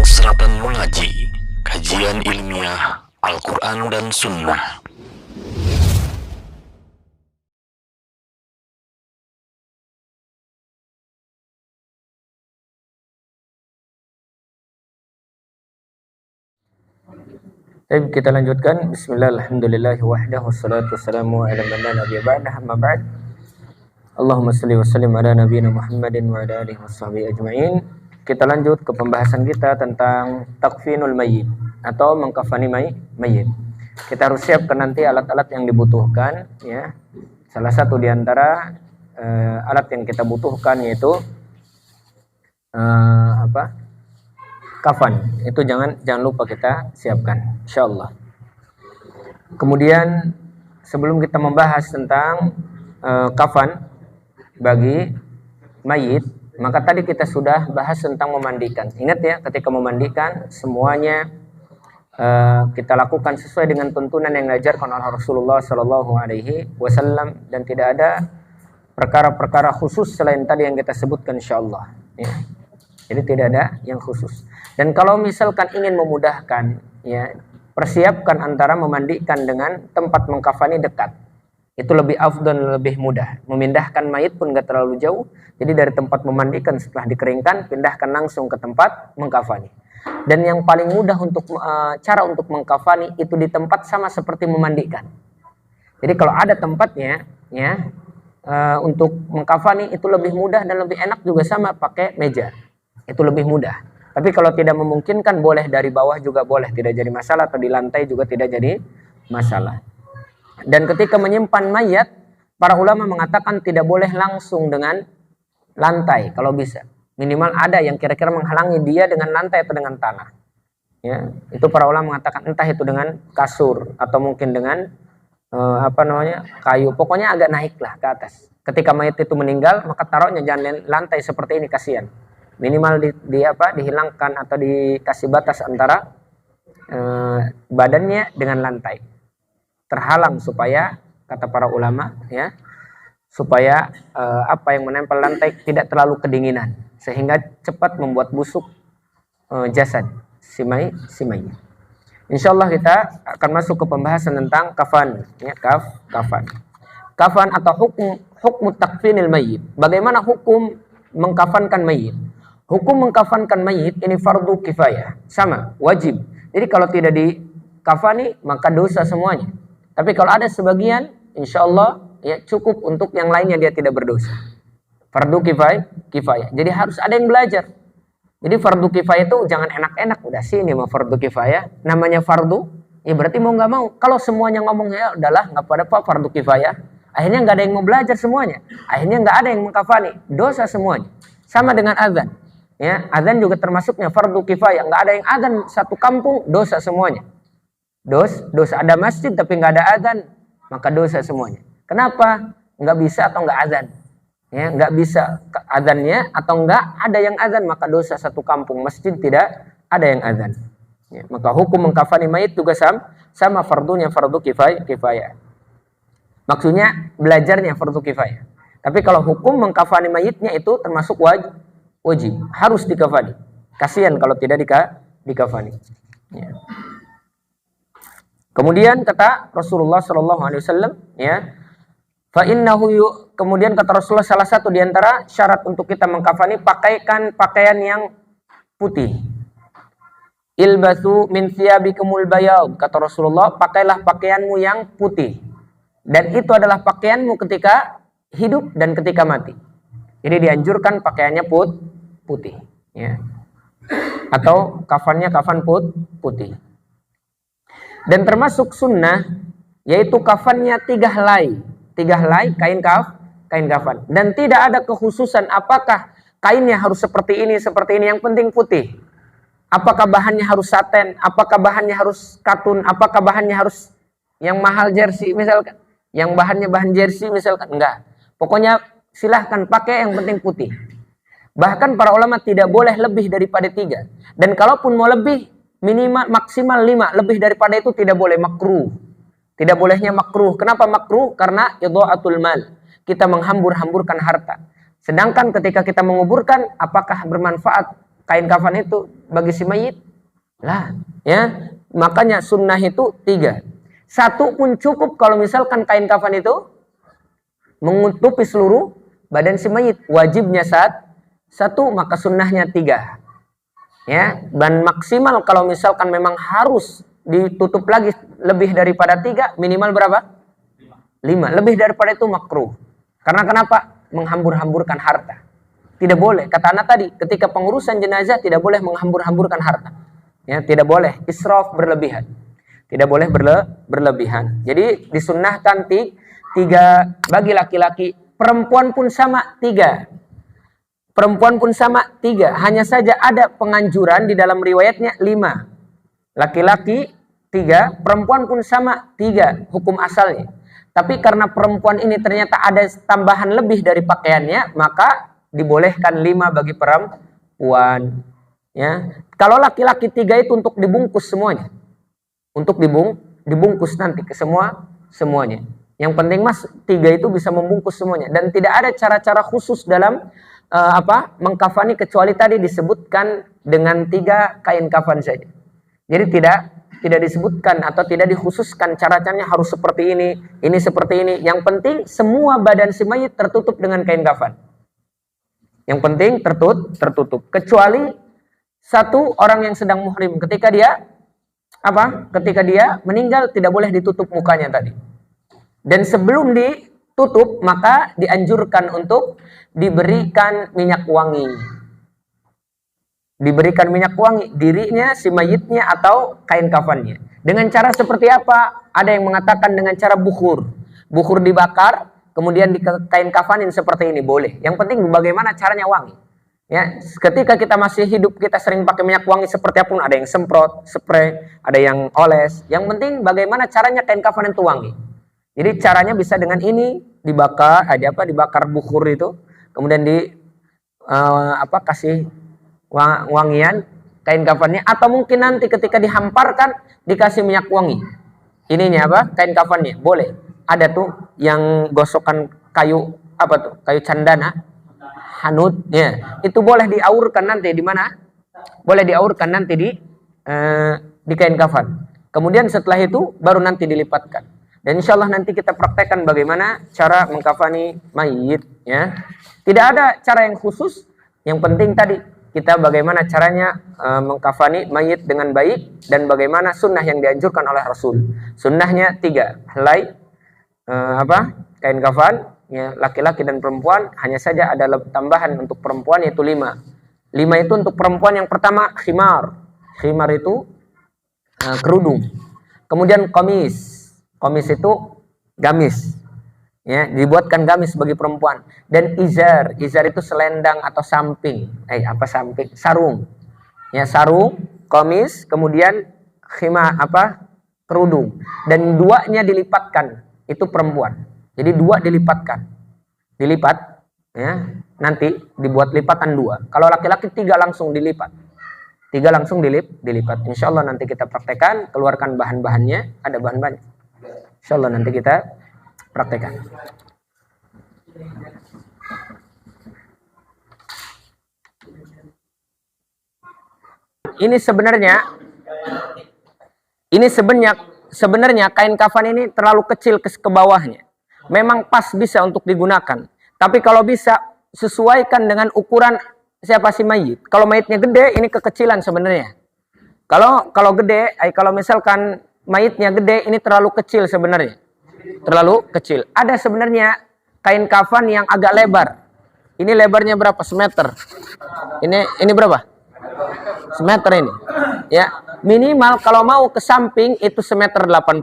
Serapan Mengaji, kajian ilmiah Al-Quran dan Sunnah. Baik, kita lanjutkan. Bismillah, alhamdulillah, wahdahu, wassalatu wassalamu ala man la nabiyya ba'dah, amma ba'd. Allahumma salli wa sallim ala nabiyyina Muhammadin wa ala alihi washabihi ajma'in. Kita lanjut ke pembahasan kita tentang takfinul mayyit atau mengkafani mayyit. Kita harus siapkan nanti alat-alat yang dibutuhkan, ya. Salah satu di antara alat yang kita butuhkan yaitu kafan. Itu jangan lupa kita siapkan, insyaallah. Kemudian sebelum kita membahas tentang kafan bagi mayit, maka tadi kita sudah bahas tentang memandikan. Ingat ya, ketika memandikan semuanya kita lakukan sesuai dengan tuntunan yang diajarkan oleh Rasulullah Sallallahu Alaihi Wasallam, dan tidak ada perkara-perkara khusus selain tadi yang kita sebutkan, insyaallah. Ya. Jadi tidak ada yang khusus. Dan kalau misalkan ingin memudahkan, ya, persiapkan antara memandikan dengan tempat mengkafani dekat. Itu lebih afdal, lebih mudah. Memindahkan mayit pun gak terlalu jauh. Jadi dari tempat memandikan setelah dikeringkan, pindahkan langsung ke tempat mengkafani. Dan yang paling mudah untuk cara untuk mengkafani itu di tempat sama seperti memandikan. Jadi kalau ada tempatnya, ya, untuk mengkafani itu lebih mudah dan lebih enak, juga sama pakai meja. Itu lebih mudah. Tapi kalau tidak memungkinkan, boleh dari bawah juga boleh, tidak jadi masalah, atau di lantai juga tidak jadi masalah. Dan ketika menyimpan mayat, para ulama mengatakan tidak boleh langsung dengan lantai kalau bisa. Minimal ada yang kira-kira menghalangi dia dengan lantai atau dengan tanah. Ya, itu para ulama mengatakan entah itu dengan kasur atau mungkin dengan kayu. Pokoknya agak naiklah ke atas. Ketika mayat itu meninggal, maka taruhnya jangan lantai seperti ini, kasihan. Minimal dihilangkan atau dikasih batas antara badannya dengan lantai, terhalang supaya, kata para ulama, ya, supaya apa yang menempel lantai tidak terlalu kedinginan sehingga cepat membuat busuk jasad si mayit. Insyaallah kita akan masuk ke pembahasan tentang kafan, ya, kafan atau hukum takfinil mayyit. Bagaimana hukum mengkafankan mayit? Hukum mengkafankan mayit ini fardu kifayah, sama, wajib. Jadi kalau tidak dikafani maka dosa semuanya. Tapi kalau ada sebagian, insyaallah, ya, cukup untuk yang lainnya dia tidak berdosa. Fardu kifayah. Jadi harus ada yang belajar. Jadi fardu kifayah itu jangan enak-enak, udah sini mah fardu kifayah. Namanya fardu, ya berarti mau nggak mau. Kalau semuanya ngomongnya udahlah nggak pada apa fardu kifayah, akhirnya nggak ada yang mau belajar semuanya. Akhirnya nggak ada yang mengkafani, dosa semuanya. Sama dengan azan. Ya, azan juga termasuknya fardu kifayah. Nggak ada yang azan satu kampung, dosa semuanya. Dosa. Ada masjid tapi nggak ada azan, maka dosa semuanya. Kenapa? Nggak bisa atau nggak azan. Ya, nggak bisa azannya atau nggak ada yang azan, maka dosa satu kampung. Masjid tidak ada yang azan. Ya, maka hukum mengkafani mayit juga sama fardunya fardu kifayah. Maksudnya belajarnya fardu kifayah. Tapi kalau hukum mengkafani mayitnya itu termasuk wajib, harus dikafani. Kasihan kalau tidak dikafani. Ya. Kemudian kata Rasulullah Sallallahu Alaihi Wasallam, ya, kemudian kata Rasulullah, salah satu di antara syarat untuk kita mengkafani, pakaikan pakaian yang putih. Ilbasu min thiyabikumul bayad, kata Rasulullah, pakailah pakaianmu yang putih. Dan itu adalah pakaianmu ketika hidup dan ketika mati. Jadi dianjurkan pakaiannya putih, ya. Atau kafannya kafan putih. Dan termasuk sunnah yaitu kafannya 3 helai kain kafan. Dan tidak ada kekhususan apakah kainnya harus seperti ini, yang penting putih. Apakah bahannya harus saten, apakah bahannya harus katun, apakah bahannya harus yang mahal jersey misalkan, yang bahannya bahan jersey misalkan, enggak. Pokoknya silahkan pakai, yang penting putih. Bahkan para ulama tidak boleh lebih daripada 3. Dan kalaupun mau lebih, minimal maksimal 5. Lebih daripada itu tidak boleh, makruh. Tidak bolehnya makruh. Kenapa makruh? Karena idha'atul mal. Kita menghambur-hamburkan harta. Sedangkan ketika kita menguburkan, apakah bermanfaat kain kafan itu bagi si mayit? Lah, ya. Makanya sunnah itu 3. 1 pun cukup kalau misalkan kain kafan itu menutupi seluruh badan si mayit. Wajibnya 1, maka sunnahnya 3. Ya, dan maksimal kalau misalkan memang harus ditutup lagi lebih daripada 3, minimal berapa? 5. Lebih daripada itu makruh. Karena kenapa? Menghambur-hamburkan harta. Tidak boleh. Kata anak tadi, ketika pengurusan jenazah tidak boleh menghambur-hamburkan harta. Ya, tidak boleh israf berlebihan. Tidak boleh berlebihan. Jadi disunnahkan 3 bagi laki-laki. Perempuan pun sama 3. Perempuan pun sama 3. Hanya saja ada penganjuran di dalam riwayatnya 5. Laki-laki 3, perempuan pun sama 3 hukum asalnya. Tapi karena perempuan ini ternyata ada tambahan lebih dari pakaiannya, maka dibolehkan 5 bagi perempuan. Ya, kalau laki-laki 3 itu untuk dibungkus semuanya, untuk dibungkus nanti ke semuanya. Yang penting mas 3 itu bisa membungkus semuanya dan tidak ada cara-cara khusus dalam mengkafani kecuali tadi disebutkan dengan 3 kain kafan saja. Jadi tidak disebutkan atau tidak dikhususkan cara-caranya harus seperti ini seperti ini. Yang penting semua badan si mayit tertutup dengan kain kafan. Yang penting tertutup. Kecuali 1 orang yang sedang muhrim, ketika dia meninggal tidak boleh ditutup mukanya tadi. Dan sebelum ditutup maka dianjurkan untuk diberikan minyak wangi. Diberikan minyak wangi dirinya, si mayitnya atau kain kafannya. Dengan cara seperti apa? Ada yang mengatakan dengan cara bukhur. Bukhur dibakar, kemudian di kain kafanin seperti ini boleh. Yang penting bagaimana caranya wangi. Ya, ketika kita masih hidup kita sering pakai minyak wangi seperti apapun, ada yang semprot, spray, ada yang oles. Yang penting bagaimana caranya kain kafan itu wangi. Jadi caranya bisa dengan ini dibakar, dibakar bukhur itu, kemudian kasih wangian kain kafannya, atau mungkin nanti ketika dihamparkan dikasih minyak wangi. Ininya kain kafannya boleh. Ada tuh yang gosokan kayu kayu candana, hanut, ya. Itu boleh diaurkan nanti di mana? Boleh diaurkan nanti di kain kafan. Kemudian setelah itu baru nanti dilipatkan. Dan insya Allah nanti kita praktekkan bagaimana cara mengkafani mayit, ya. Tidak ada cara yang khusus. Yang penting tadi kita bagaimana caranya mengkafani mayit dengan baik dan bagaimana sunnah yang dianjurkan oleh Rasul. Sunnahnya 3, helai, kain kafan, ya, laki-laki dan perempuan. Hanya saja ada tambahan untuk perempuan yaitu 5. 5 itu untuk perempuan yang pertama khimar. Khimar itu kerudung. Kemudian qamis. Qamis itu gamis. Ya, dibuatkan gamis bagi perempuan. Dan izar itu selendang atau samping. Samping? Sarung. Ya, sarung, qamis, kemudian khimar kerudung. Dan 2-nya dilipatkan. Itu perempuan. Jadi 2 dilipatkan. Dilipat, ya. Nanti dibuat lipatan 2. Kalau laki-laki 3 langsung dilipat. 3 langsung dilipat. Insya Allah nanti kita praktekkan, keluarkan bahan-bahannya. Ada bahan-bahannya. Insya Allah nanti kita praktekkan. Ini sebenarnya kain kafan ini terlalu kecil ke bawahnya. Memang pas bisa untuk digunakan. Tapi kalau bisa sesuaikan dengan ukuran siapa si mayit. Kalau mayitnya gede, ini kekecilan sebenarnya. Kalau gede, kalau misalkan mayitnya gede, ini terlalu kecil sebenarnya. Terlalu kecil. Ada sebenarnya kain kafan yang agak lebar. Ini lebarnya berapa? Semeter. Ini berapa? Semeter ini. Ya, minimal kalau mau ke samping itu semeter 80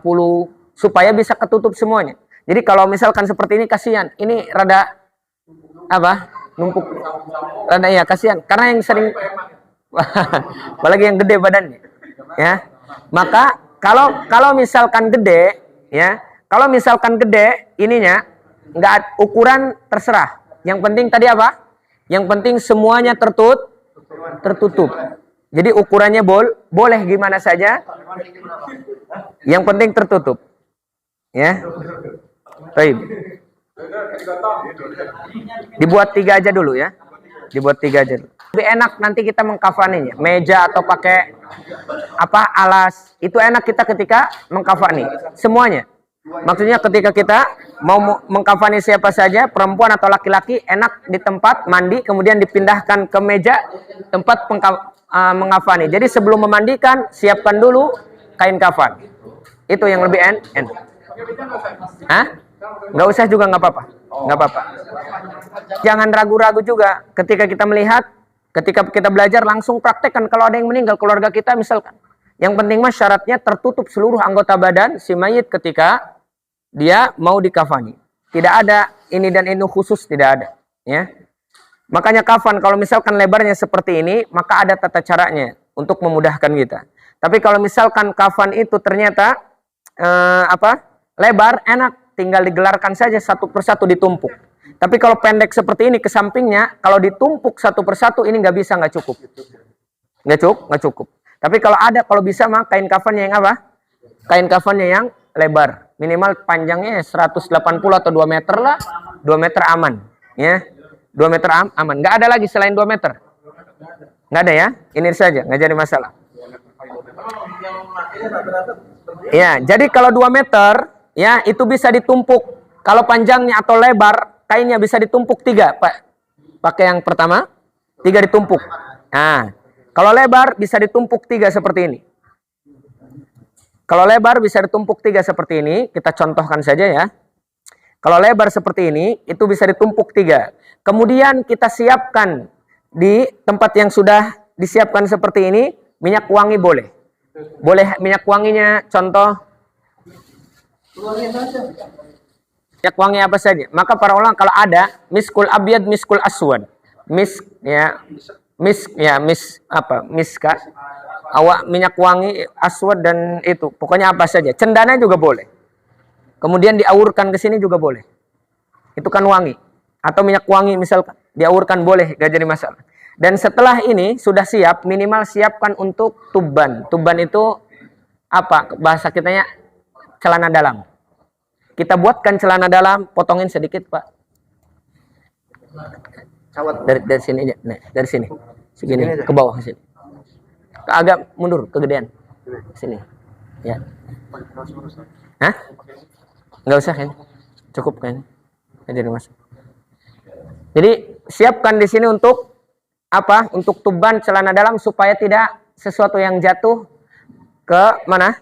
supaya bisa ketutup semuanya. Jadi kalau misalkan seperti ini kasihan. Ini rada numpuk. Rada ya kasihan karena yang sering apalagi yang gede badannya. Ya. Maka kalau misalkan gede, ya, kalau misalkan gede ininya enggak ukuran terserah. Yang penting tadi Yang penting semuanya tertutup. Jadi ukurannya boleh gimana saja. Yang penting tertutup. Ya. Baik. Dibuat 3 aja dulu ya. Dibuat 3 aja dulu. Lebih enak nanti kita mengkafaninya, meja atau pakai apa alas, itu enak kita ketika mengkafani semuanya. Maksudnya ketika kita mau mengkafani siapa saja, perempuan atau laki-laki, enak di tempat mandi kemudian dipindahkan ke meja tempat mengkafani. Jadi sebelum memandikan siapkan dulu kain kafan. Itu yang lebih enak. Hah? Nggak usah juga nggak apa-apa. Nggak apa-apa. Jangan ragu-ragu juga ketika kita melihat. Ketika kita belajar langsung praktekkan. Kalau ada yang meninggal keluarga kita misalkan. Yang penting mah syaratnya tertutup seluruh anggota badan si mayit ketika dia mau dikafani. Tidak ada ini dan ini khusus, tidak ada. Ya. Makanya kafan kalau misalkan lebarnya seperti ini, maka ada tata caranya untuk memudahkan kita. Tapi kalau misalkan kafan itu ternyata lebar, enak, tinggal digelarkan saja satu persatu ditumpuk. Tapi kalau pendek seperti ini ke sampingnya, kalau ditumpuk satu persatu ini nggak bisa, nggak cukup. Nggak cukup. Tapi kalau ada, kalau bisa mah kain kafannya yang apa? Kain kafannya yang lebar. Minimal panjangnya 180 atau 2 meter lah. 2 meter aman. Ya. 2 meter aman. Nggak ada lagi selain 2 meter. Nggak ada ya. Ini saja, nggak jadi masalah. Ya, jadi kalau 2 meter, ya itu bisa ditumpuk. Kalau panjangnya atau lebar, kainnya bisa ditumpuk 3, Pak. Pakai yang pertama, 3 ditumpuk. Nah, kalau lebar bisa ditumpuk 3 seperti ini. Kalau lebar bisa ditumpuk 3 seperti ini, kita contohkan saja ya. Kalau lebar seperti ini, itu bisa ditumpuk 3. Kemudian kita siapkan di tempat yang sudah disiapkan seperti ini, minyak wangi boleh. Boleh minyak wanginya, contoh. Minyak wangi apa saja. Maka para ulama kalau ada miskul abyad, miskul aswad. Misk minyak wangi aswad dan itu. Pokoknya apa saja. Cendana juga boleh. Kemudian diaurkan ke sini juga boleh. Itu kan wangi. Atau minyak wangi misalkan diaurkan boleh, gak jadi masalah. Dan setelah ini sudah siap, minimal siapkan untuk tuban. Tuban itu apa? Bahasa kitanya celana dalam. Kita buatkan celana dalam, potongin sedikit, Pak. Dari sini aja, nah, dari sini. Segini, ke bawah sini. Agak mundur, kegedean. Sini. Ya. Hah? Nggak usah kan? Cukup kan? Jadi mas. Jadi siapkan di sini untuk apa? Untuk tuban celana dalam supaya tidak sesuatu yang jatuh ke mana?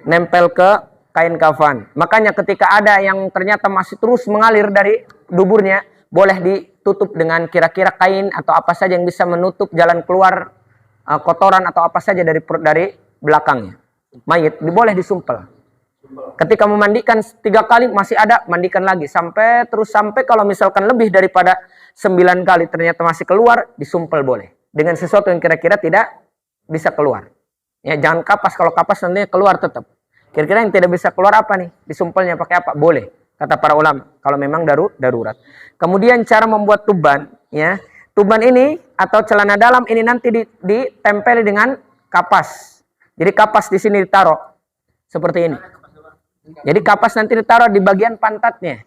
Nempel ke kain kafan. Makanya ketika ada yang ternyata masih terus mengalir dari duburnya, boleh ditutup dengan kira-kira kain atau apa saja yang bisa menutup jalan keluar kotoran atau apa saja dari belakangnya. Mayit boleh disumpel. Ketika memandikan 3 kali masih ada, mandikan lagi sampai kalau misalkan lebih daripada 9 kali ternyata masih keluar, disumpel boleh. Dengan sesuatu yang kira-kira tidak bisa keluar. Ya, jangan kapas, kalau kapas nanti keluar tetap. Kira-kira yang tidak bisa keluar apa nih? Disumpelnya pakai apa? Boleh, kata para ulama. Kalau memang darurat. Kemudian cara membuat tuban, ya. Tuban ini atau celana dalam ini nanti ditempeli dengan kapas. Jadi kapas di sini ditaruh seperti ini. Jadi kapas nanti ditaruh di bagian pantatnya.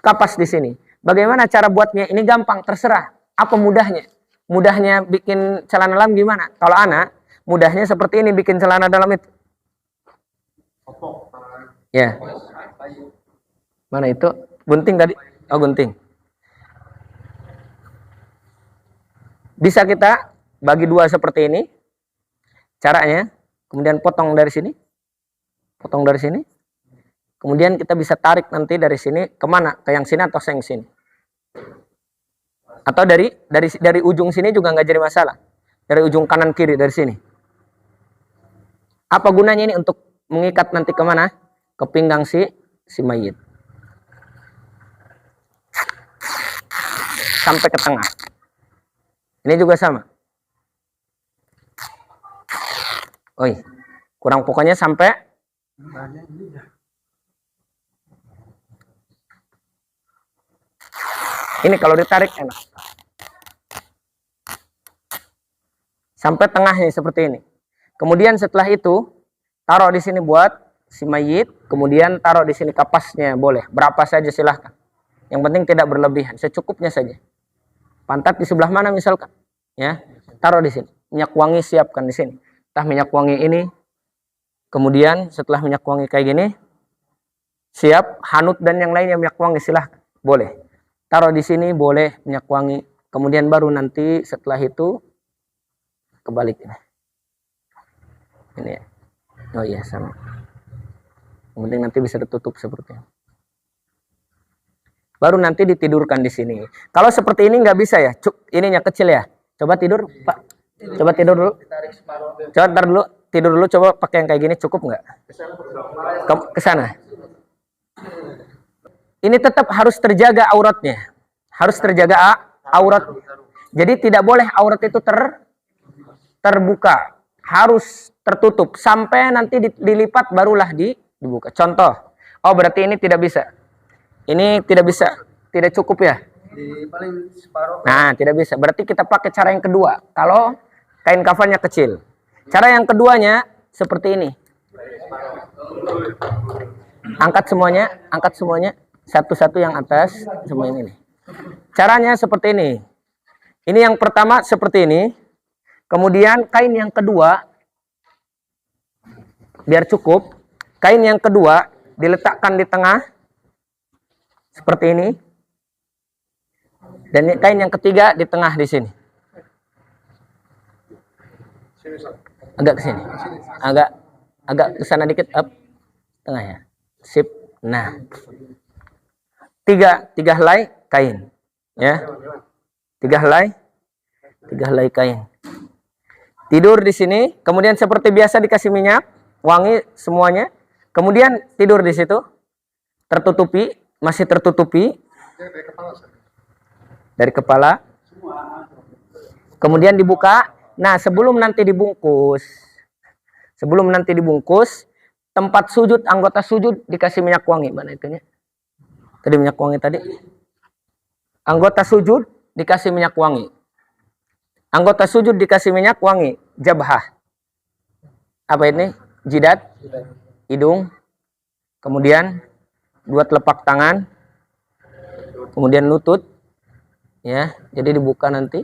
Kapas di sini. Bagaimana cara buatnya? Ini gampang, terserah. Apa mudahnya? Mudahnya bikin celana dalam gimana? Kalau anak, mudahnya seperti ini bikin celana dalam itu. Ya. Mana itu? Gunting tadi? Oh, gunting. Bisa kita bagi 2 seperti ini. Caranya, kemudian potong dari sini. Potong dari sini. Kemudian kita bisa tarik nanti dari sini kemana? Ke yang sini atau yang sini? Atau dari ujung sini juga nggak jadi masalah. Dari ujung kanan kiri dari sini. Apa gunanya ini? Untuk mengikat nanti kemana? Ke pinggang si mayit. Sampai ke tengah. Ini juga sama. Oi, kurang pokoknya sampai ini kalau ditarik enak. Sampai tengahnya seperti ini. Kemudian setelah itu taruh di sini buat si mayit, kemudian taruh di sini kapasnya, boleh berapa saja silahkan. Yang penting tidak berlebihan, secukupnya saja. Pantat di sebelah mana misalkan? Ya, taruh di sini. Minyak wangi siapkan di sini. Entah minyak wangi ini. Kemudian setelah minyak wangi kayak gini, siap, hanut dan yang lainnya minyak wangi silahkan, boleh. Taruh di sini boleh minyak wangi. Kemudian baru nanti setelah itu kebalik ini. Ini ya. Oh iya sama. Kemudian nanti bisa ditutup seperti ini. Baru nanti ditidurkan di sini. Kalau seperti ini nggak bisa ya, ininya kecil ya. Coba tidur, Pak. Coba tidur dulu. Coba ntar dulu, tidur dulu. Coba pakai yang kayak gini, cukup nggak? Ke sana. Ini tetap harus terjaga auratnya. Harus terjaga aurat. Jadi tidak boleh aurat itu terbuka. Harus tertutup. Sampai nanti dilipat barulah dibuka. Contoh. Oh berarti ini tidak bisa. Ini tidak bisa. Tidak cukup ya. Paling separuh. Nah tidak bisa. Berarti kita pakai cara yang kedua. Kalau kain kafannya kecil. Cara yang keduanya seperti ini. Angkat semuanya. Satu-satu yang atas, semua ini. Caranya seperti ini. Ini yang pertama seperti ini. Kemudian kain yang kedua, biar cukup. Kain yang kedua diletakkan di tengah, seperti ini. Dan kain yang ketiga di tengah di sini. Agak ke sini. Agak ke sana dikit, up. Tengah ya. Sip. Nah. Tiga helai kain. Ya. Tiga helai kain. Tidur di sini, kemudian seperti biasa dikasih minyak, wangi semuanya. Kemudian tidur di situ. Tertutupi, masih tertutupi. Dari kepala. Kemudian dibuka. Nah, sebelum nanti dibungkus, tempat sujud, anggota sujud dikasih minyak wangi. Mana itunya? Tadi minyak wangi tadi. Anggota sujud dikasih minyak wangi. Anggota sujud dikasih minyak wangi. Jabhah. Apa ini? Jidat. Hidung. Kemudian dua telapak tangan. Kemudian lutut. Ya, jadi dibuka nanti.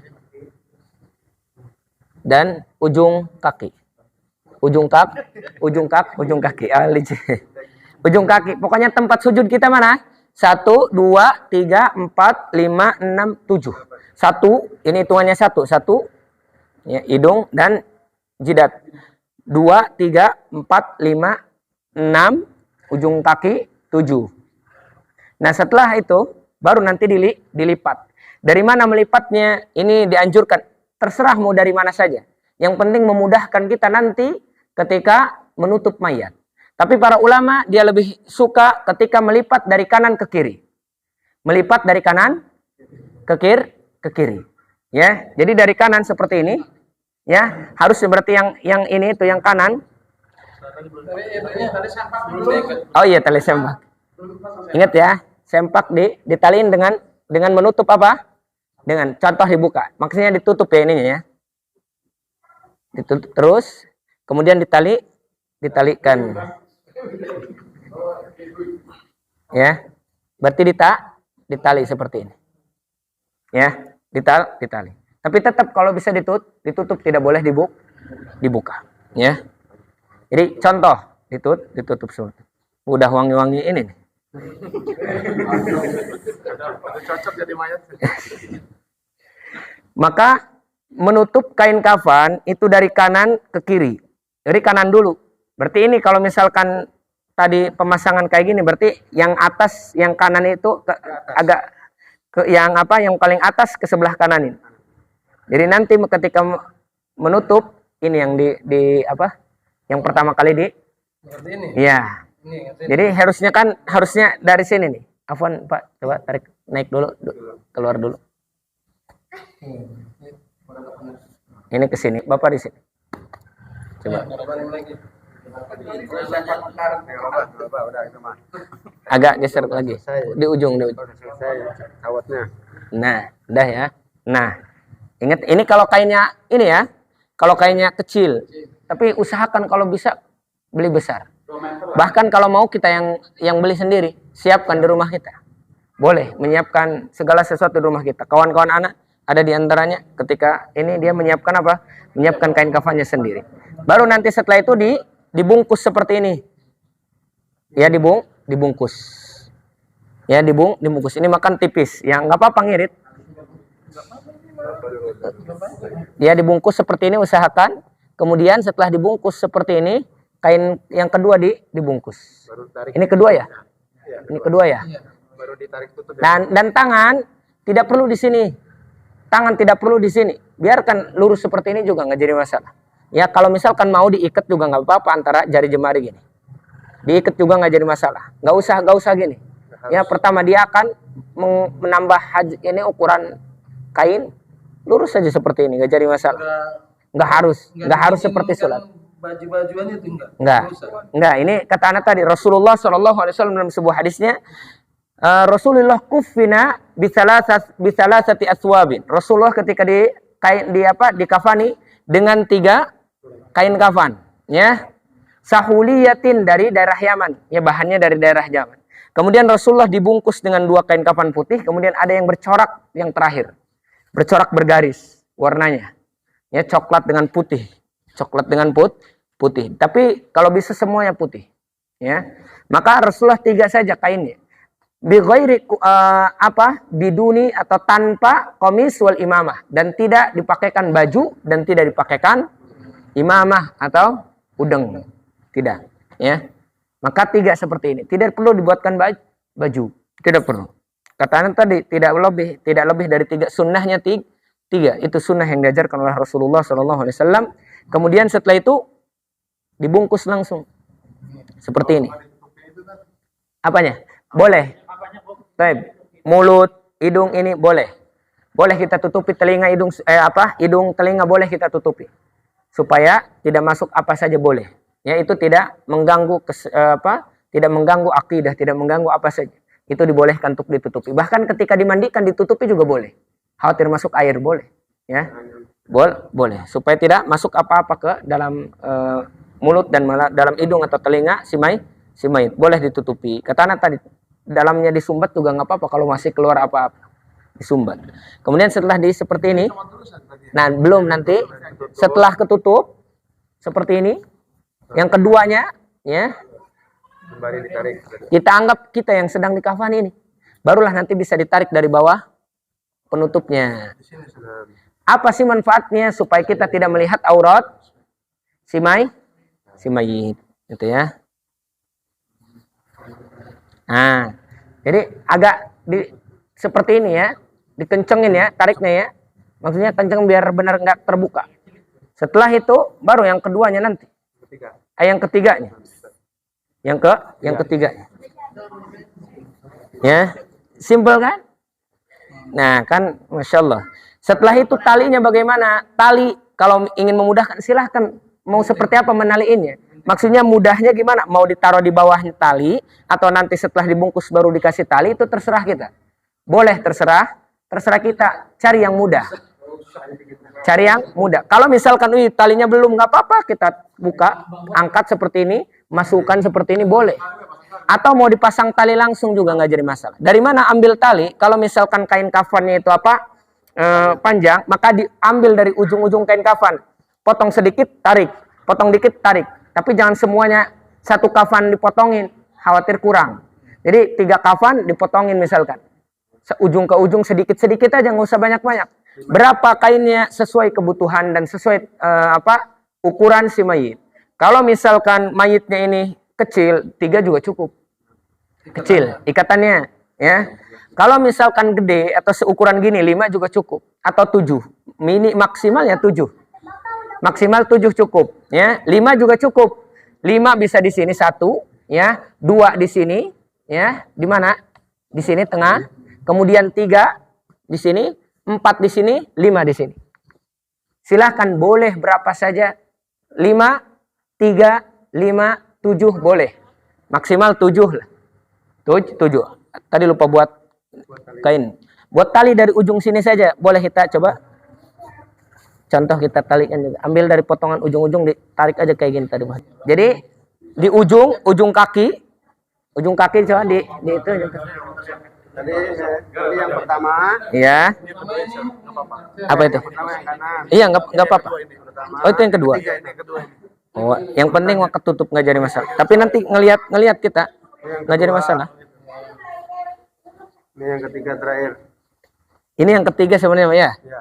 Dan ujung kaki. Ujung kaki. Ujung kaki. Pokoknya tempat sujud kita mana? 1, 2, 3, 4, 5, 6, 7. 1, ini hitungannya 1. 1, ya, hidung dan jidat. 2, 3, 4, 5, 6, ujung kaki 7. Nah setelah itu, baru nanti dilipat. Dari mana melipatnya? Ini dianjurkan. Terserah mau dari mana saja. Yang penting memudahkan kita nanti ketika menutup mayat. Tapi para ulama dia lebih suka ketika melipat dari kanan ke kiri. Melipat dari kanan ke kiri. Ya, jadi dari kanan seperti ini. Ya, harus seperti yang ini itu yang kanan. Oh iya, tali sempak. Ingat ya, sempak ditaliin dengan menutup apa? Dengan contoh dibuka. Maksudnya ditutup ya ininya ya. Ditutup terus, kemudian ditalikan. Ya, berarti ditali seperti ini. Ya, ditali. Tapi tetap kalau bisa ditutup tidak boleh dibuka. Ya. Jadi contoh ditutup seperti. Udah wangi-wangi ini nih. Cocok jadi mayat. Maka menutup kain kafan itu dari kanan ke kiri. Dari kanan dulu. Berarti ini kalau misalkan tadi pemasangan kayak gini, berarti yang atas, yang kanan itu agak ke yang paling atas ke sebelah kanan ini. Jadi nanti ketika menutup ini yang yang pertama kali ini. Iya. Jadi harusnya dari sini nih. Afwan Pak, coba tarik naik dulu, keluar dulu. Ini ke sini, Bapak di sini. Coba. Agak geser lagi. Di ujung. Nah, udah ya. Nah, ingat ini kalau kainnya ini ya. Kalau kainnya kecil, tapi usahakan kalau bisa beli besar. Bahkan kalau mau kita yang beli sendiri, siapkan di rumah kita. Boleh menyiapkan segala sesuatu di rumah kita. Kawan-kawan anak Ada di antaranya ketika ini dia menyiapkan apa? Menyiapkan kain kafannya sendiri. Baru nanti setelah itu dibungkus seperti ini. Ya dibungkus. Ya dibungkus. Ini makan tipis. Ya nggak apa-apa ngirit. Ya dibungkus seperti ini usahakan. Kemudian setelah dibungkus seperti ini, kain yang kedua dibungkus. Ini kedua ya? Ini kedua ya? Baru ditarik tutup. Dan tangan tidak perlu di sini. Tangan tidak perlu di sini. Biarkan lurus seperti ini juga nggak jadi masalah. Ya kalau misalkan mau diikat juga nggak apa-apa antara jari jemari gini. Diikat juga nggak jadi masalah. Nggak usah gini. Ya pertama dia akan menambah ini ukuran kain lurus saja seperti ini, nggak jadi masalah. Nggak harus seperti sholat. Baju-bajuan itu enggak. Ini kata anak tadi Rasulullah SAW dalam sebuah hadisnya. Rasulullah kufina bisalasati aswabin. Rasulullah ketika dikafani dengan 3 kain kafan, ya. Sahuliyatin dari daerah Yaman, ya bahannya dari daerah Yaman. Kemudian Rasulullah dibungkus dengan 2 kain kafan putih, kemudian ada yang bercorak yang terakhir. Bercorak bergaris warnanya. Ya coklat dengan putih. Coklat dengan putih. Tapi kalau bisa semuanya putih, ya. Maka Rasulullah 3 saja kainnya. Bighairi biduni atau tanpa qamis wal imamah, dan tidak dipakaikan baju dan tidak dipakaikan imamah atau udeng, tidak, ya. Maka 3 seperti ini, tidak perlu dibuatkan baju, tidak perlu. Kata tadi tidak lebih dari 3, sunnahnya 3, itu sunnah yang diajarkan oleh Rasulullah SAW. Kemudian setelah itu dibungkus langsung seperti ini. Apanya? Boleh. Mulut, hidung ini boleh kita tutupi, telinga, hidung, telinga boleh kita tutupi supaya tidak masuk apa saja boleh, ya. Itu tidak mengganggu tidak mengganggu akidah, tidak mengganggu apa saja, itu dibolehkan untuk ditutupi. Bahkan ketika dimandikan ditutupi juga boleh, khawatir masuk air boleh, ya. Boleh supaya tidak masuk apa-apa ke dalam mulut dan malah dalam hidung atau telinga si mayit boleh ditutupi. Kata anak tadi dalamnya disumbat juga nggak apa-apa kalau masih keluar apa-apa, disumbat. Kemudian setelah seperti ini, nah belum, nanti setelah ketutup seperti ini, yang keduanya, ya, kita anggap kita yang sedang dikafani ini, barulah nanti bisa ditarik dari bawah penutupnya. Apa sih manfaatnya? Supaya kita tidak melihat aurat si mayit, gitu ya. Nah, jadi agak seperti ini ya, dikencengin ya, tariknya ya. Maksudnya kenceng biar benar nggak terbuka. Setelah itu baru yang keduanya nanti. Yang ketiganya. Yang ketiganya. Ya, simpel kan? Nah, kan Masya Allah. Setelah itu talinya bagaimana? Tali kalau ingin memudahkan silahkan mau seperti apa menaliinnya. Maksudnya mudahnya gimana? Mau ditaruh di bawahnya tali atau nanti setelah dibungkus baru dikasih tali, itu terserah kita. Boleh, terserah kita. Cari yang mudah. Kalau misalkan talinya belum, nggak apa-apa, kita buka, angkat seperti ini, masukkan seperti ini, boleh. Atau mau dipasang tali langsung juga nggak jadi masalah. Dari mana ambil tali? Kalau misalkan kain kafannya itu panjang, maka diambil dari ujung-ujung kain kafan. Potong sedikit, tarik. Potong dikit, tarik. Tapi jangan semuanya satu kafan dipotongin, khawatir kurang. Jadi 3 kafan dipotongin misalkan. Ujung ke ujung sedikit-sedikit aja, nggak usah banyak-banyak. Berapa kainnya sesuai kebutuhan dan sesuai ukuran si mayit. Kalau misalkan mayitnya ini kecil, 3 juga cukup. Kecil ikatannya, ya. Kalau misalkan gede atau seukuran gini, 5 juga cukup. Atau 7. Maksimalnya 7. Maksimal 7 cukup, ya. 5 juga cukup. 5 bisa di sini 1, ya. 2 di sini, ya. Di mana? Di sini tengah. Kemudian 3 di sini, 4 di sini, 5 di sini. Silahkan boleh berapa saja. 5, 3, 5, 7 boleh. Maksimal 7 lah. 7. Tadi lupa buat kain. Buat tali dari ujung sini saja. Boleh kita coba. Contoh kita talikan juga. Ambil dari potongan ujung-ujung, ditarik aja kayak gini tadi. Jadi di ujung kaki coba di itu. Jadi yang pertama, Ya. ini kedua ini nggak apa-apa. Apa itu? Pertama yang kanan. Iya, nggak apa-apa. Ini pertama. Oh, itu yang kedua. Ketiga ini kedua ini. Oh, yang penting mah ketutup nggak jadi masalah. Tapi nanti ngelihat kita nggak jadi masalah. Ini yang ketiga terakhir. Ini yang ketiga sebenarnya ya. Ya.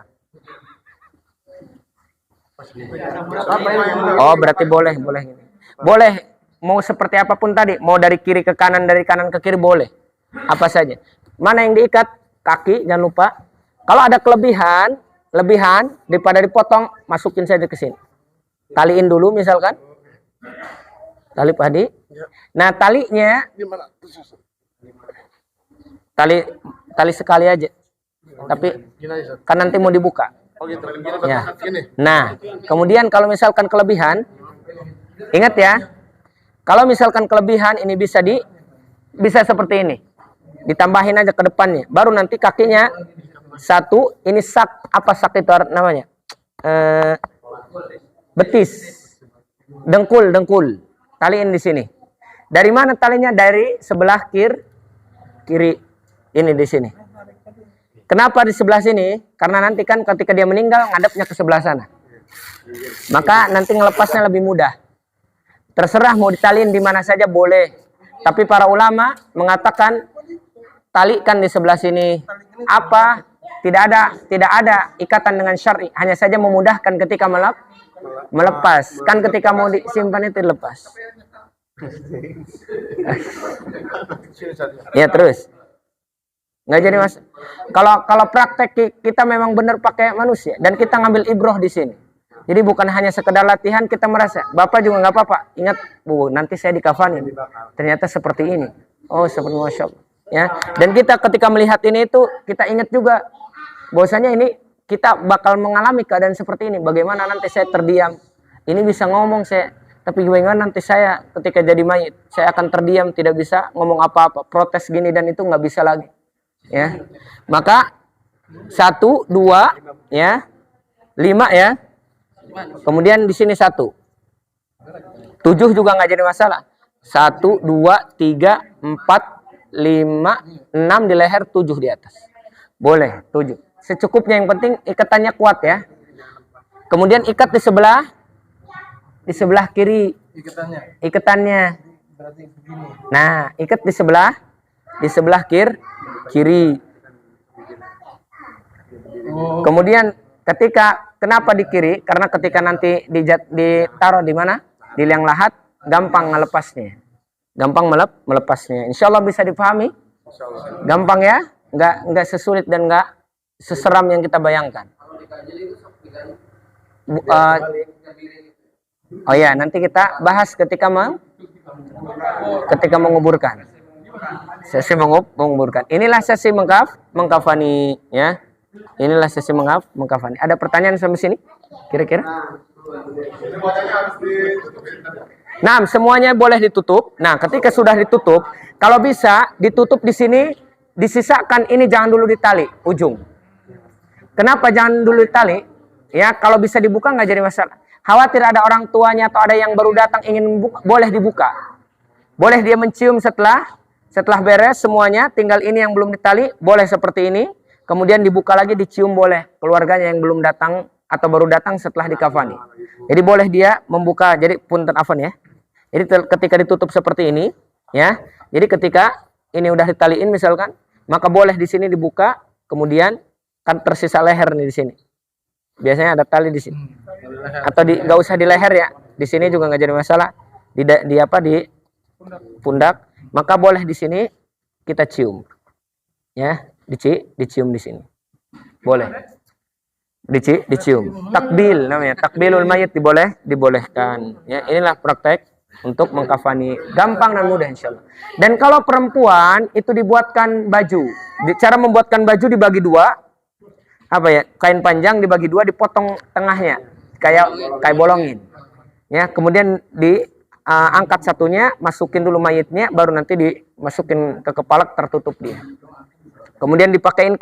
Oh, berarti boleh gini. Boleh mau seperti apapun tadi, mau dari kiri ke kanan, dari kanan ke kiri boleh. Apa saja. Mana yang diikat? Kaki, jangan lupa. Kalau ada kelebihan daripada dipotong, masukin saja ke sini. Taliin dulu misalkan. Tali Pak Hadi. Nah, talinya tali sekali aja. Tapi kan nanti mau dibuka. Oh gitu. Ya. Nah, kemudian kalau misalkan kelebihan, ingat ya, kalau misalkan kelebihan ini bisa seperti ini, ditambahin aja ke depannya, baru nanti kakinya satu, ini sak itu namanya, betis, dengkul, taliin di sini. Dari mana talinya? Dari sebelah kiri, ini di sini. Kenapa di sebelah sini? Karena nanti kan ketika dia meninggal ngadepnya ke sebelah sana. Maka nanti ngelepasnya lebih mudah. Terserah mau ditaliin di mana saja boleh. Tapi para ulama mengatakan talikan di sebelah sini. Apa? Tidak ada ikatan dengan syar'i. Hanya saja memudahkan ketika melepas. Kan ketika mau disimpan itu lepas. Ya terus. Nggak jadi mas. Kalau praktek kita memang benar pakai manusia dan kita ngambil ibroh di sini. Jadi bukan hanya sekedar latihan, kita merasa bapak juga nggak apa-apa. Ingat bu, nanti saya dikafanin. Ternyata seperti ini. Oh seperti Masya Allah. Ya. Dan kita ketika melihat ini itu kita ingat juga bahwasanya ini kita bakal mengalami keadaan seperti ini. Bagaimana nanti saya terdiam? Ini bisa ngomong saya, tapi bagaimana nanti saya ketika jadi mayit? Saya akan terdiam, tidak bisa ngomong apa-apa. Protes gini dan itu nggak bisa lagi. Ya, maka 1, 2, ya, 5 ya. Kemudian di sini 1, 7 juga nggak jadi masalah. 1, 2, 3, 4, 5, 6 di leher, 7 di atas. Boleh 7. Secukupnya, yang penting ikatannya kuat ya. Kemudian ikat di sebelah kiri. Ikatannya. Nah, ikat di sebelah kiri. Kemudian kenapa di kiri? Karena ketika nanti ditaruh di mana? Di liang lahat, gampang melepasnya. Insya Allah bisa dipahami. Gampang ya, nggak sesulit dan nggak seseram yang kita bayangkan. Oh ya, nanti kita bahas ketika menguburkan. Sesi menguburkan. Inilah sesi mengkafani ya. Inilah sesi mengkafani. Ada pertanyaan sampai sini? Kira-kira? Nah, semuanya boleh ditutup. Nah, ketika sudah ditutup, kalau bisa ditutup di sini, disisakan ini jangan dulu ditali ujung. Kenapa jangan dulu ditali? Ya, kalau bisa dibuka nggak jadi masalah. Khawatir ada orang tuanya atau ada yang baru datang ingin membuka, boleh dibuka. Boleh dia mencium setelah beres semuanya, tinggal ini yang belum ditali, boleh seperti ini. Kemudian dibuka lagi, dicium boleh keluarganya yang belum datang atau baru datang setelah dikafani. Jadi boleh dia membuka, jadi punten afan ya. Jadi ketika ditutup seperti ini, ya. Jadi ketika ini udah ditaliin misalkan, maka boleh di sini dibuka, kemudian kan tersisa leher nih di sini. Biasanya ada tali di sini. Atau nggak usah di leher ya. Di sini juga nggak jadi masalah. Di pundak. Maka boleh di sini kita cium, ya, dicium di sini, boleh, dicium. Takbil namanya, takbilul mayit dibolehkan. Ya, inilah praktek untuk mengkafani, gampang dan mudah insyaallah. Dan kalau perempuan itu dibuatkan baju, cara membuatkan baju dibagi dua, apa ya, kain panjang dibagi dua, dipotong tengahnya, kayak bolongin, ya, kemudian angkat satunya, masukin dulu mayitnya, baru nanti dimasukin ke kepala, tertutup dia. Kemudian dipakein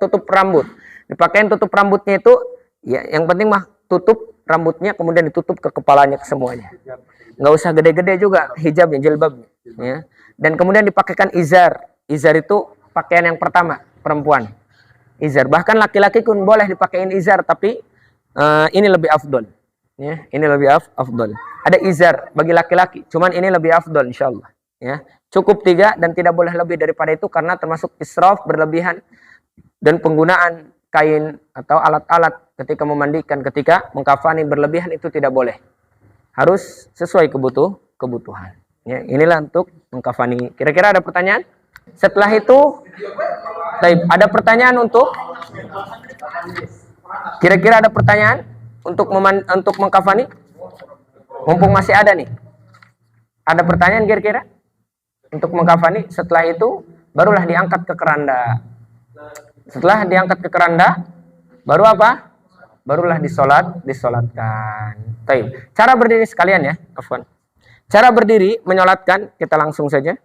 tutup rambut. Dipakein tutup rambutnya itu, ya yang penting mah tutup rambutnya, kemudian ditutup ke kepalanya, ke semuanya. Nggak usah gede-gede juga hijabnya, jilbabnya. Ya. Dan kemudian dipakaikan izar. Izar itu pakaian yang pertama perempuan. Izar. Bahkan laki-laki pun boleh dipakein izar, tapi ini lebih afdol. Ya, ini lebih afdol. Ada izar bagi laki-laki, cuman ini lebih afdol insyaallah. Ya, cukup 3 dan tidak boleh lebih daripada itu karena termasuk israf, berlebihan, dan penggunaan kain atau alat-alat ketika memandikan, ketika mengkafani berlebihan itu tidak boleh. Harus sesuai kebutuhan. Ya, inilah untuk mengkafani. Kira-kira ada pertanyaan? Setelah itu, ada pertanyaan untuk? Kira-kira ada pertanyaan untuk mengkafani? Mumpung masih ada nih. Ada pertanyaan kira-kira? Untuk mengkafani, setelah itu barulah diangkat ke keranda. Setelah diangkat ke keranda, baru apa? Barulah disolatkan. Baik. Cara berdiri sekalian ya, afwan. Cara berdiri menyolatkan, kita langsung saja.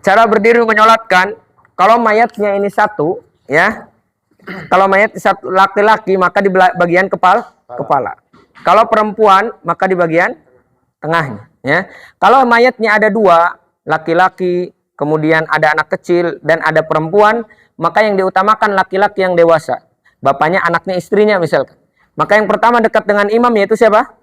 Cara berdiri menyolatkan, kalau mayatnya ini satu, ya. Kalau mayat satu laki-laki maka di bagian kepala. Kalau perempuan maka di bagian tengahnya, ya. Kalau mayatnya ada 2, laki-laki, kemudian ada anak kecil dan ada perempuan, maka yang diutamakan laki-laki yang dewasa. Bapaknya, anaknya, istrinya misalkan. Maka yang pertama dekat dengan imam yaitu siapa?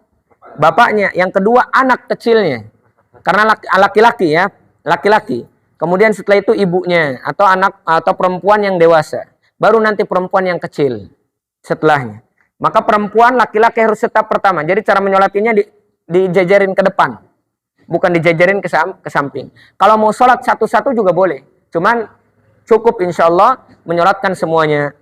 Bapaknya. Yang kedua anak kecilnya. Karena laki-laki ya, laki-laki. Kemudian setelah itu ibunya atau anak atau perempuan yang dewasa. Baru nanti perempuan yang kecil setelahnya. Maka perempuan, laki-laki harus tetap pertama. Jadi cara menyolatinya dijajarin ke depan. Bukan dijajarin ke samping. Kalau mau sholat satu-satu juga boleh. Cuman cukup insya Allah menyolatkan semuanya.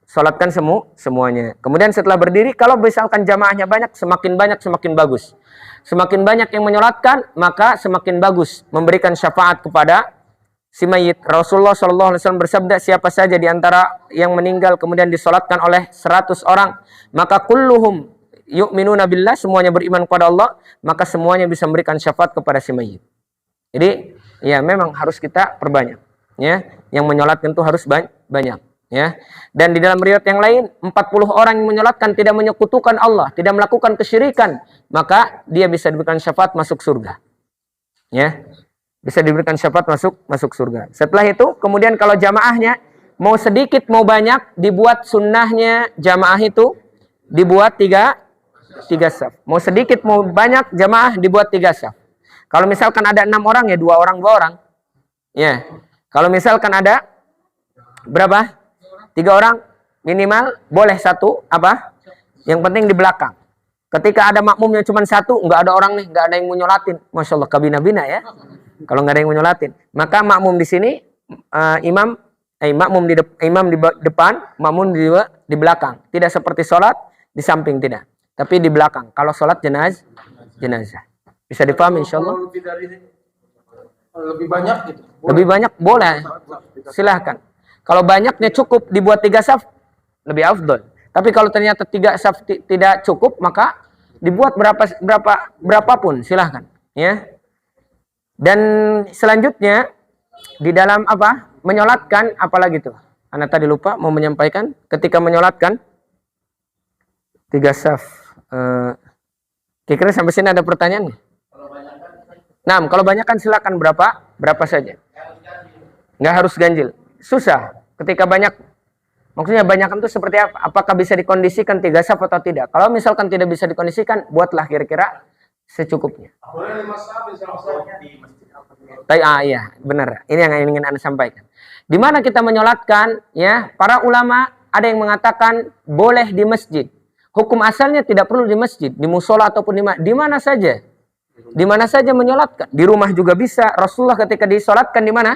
Sholatkan semuanya. Kemudian setelah berdiri, kalau misalkan jamaahnya banyak semakin bagus. Semakin banyak yang menyolatkan, maka semakin bagus memberikan syafaat kepada si mayit. Rasulullah SAW bersabda, siapa saja di antara yang meninggal kemudian disolatkan oleh 100 orang, maka kulluhum yu'minuna billah, semuanya beriman kepada Allah, maka semuanya bisa memberikan syafaat kepada si mayit. Jadi, ya memang harus kita perbanyak. Ya, yang menyolatkan itu harus banyak. Ya, dan di dalam riwayat yang lain 40 orang yang menyolatkan tidak menyekutukan Allah, tidak melakukan kesyirikan, maka dia bisa diberikan syafaat masuk surga. Ya, bisa diberikan syafaat masuk surga. Setelah itu, kemudian kalau jamaahnya mau sedikit mau banyak, dibuat sunnahnya jamaah itu dibuat tiga saf. Mau sedikit mau banyak jamaah dibuat 3 saf. Kalau misalkan ada 6 orang ya 2 orang 2 orang. Ya, kalau misalkan ada berapa? 3 orang minimal, boleh 1 apa? Yang penting di belakang. Ketika ada makmumnya cuma 1, nggak ada orang nih, nggak ada yang mau nyolatin. Masya Allah, kabina-bina ya. Kalau nggak ada yang mau nyolatin, maka makmum di sini imam di depan, makmum di belakang. Tidak seperti sholat di samping, tidak, tapi di belakang. Kalau sholat jenazah. Bisa dipahami insya Allah. Lebih banyak gitu. Lebih banyak boleh, silahkan. Kalau banyaknya cukup dibuat 3 saf, lebih afdol. Tapi kalau ternyata 3 saf tidak cukup, maka dibuat berapapun, silahkan. Ya. Dan selanjutnya di dalam apa? Menyolatkan, apalagi tuh? Anda tadi lupa mau menyampaikan ketika menyolatkan 3 saf. Kira-kira sampai sini ada pertanyaan? Nah, kalau banyak kan silakan berapa saja. Nggak harus ganjil. Susah. Ketika banyak, maksudnya banyak itu seperti apa? Apakah bisa dikondisikan 3 saf atau tidak? Kalau misalkan tidak bisa dikondisikan, buatlah kira-kira secukupnya. Iya, benar. Ini yang ingin Anda sampaikan. Di mana kita menyolatkan, ya, para ulama ada yang mengatakan boleh di masjid. Hukum asalnya tidak perlu di masjid, di musola ataupun di mana saja. Di mana saja menyolatkan. Di rumah juga bisa. Rasulullah ketika disolatkan di mana?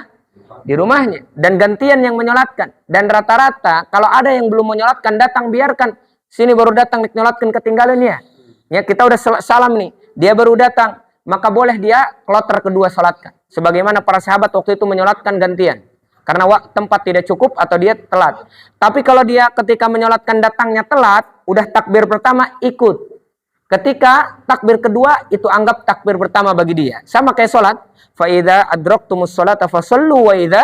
Di rumahnya. Dan gantian yang menyolatkan. Dan rata-rata kalau ada yang belum menyolatkan, datang, biarkan. Sini baru datang menyolatkan, ketinggalan ya. Ya, kita udah salam nih. Dia baru datang, maka boleh dia kloter kedua salatkan. Sebagaimana para sahabat waktu itu menyolatkan gantian. Karena tempat tidak cukup atau dia telat. Tapi kalau dia ketika menyolatkan datangnya telat, udah takbir pertama ikut. Ketika takbir kedua itu anggap takbir pertama bagi dia. Sama kayak sholat. Fa idza adraktumus sholata fasallu wa idza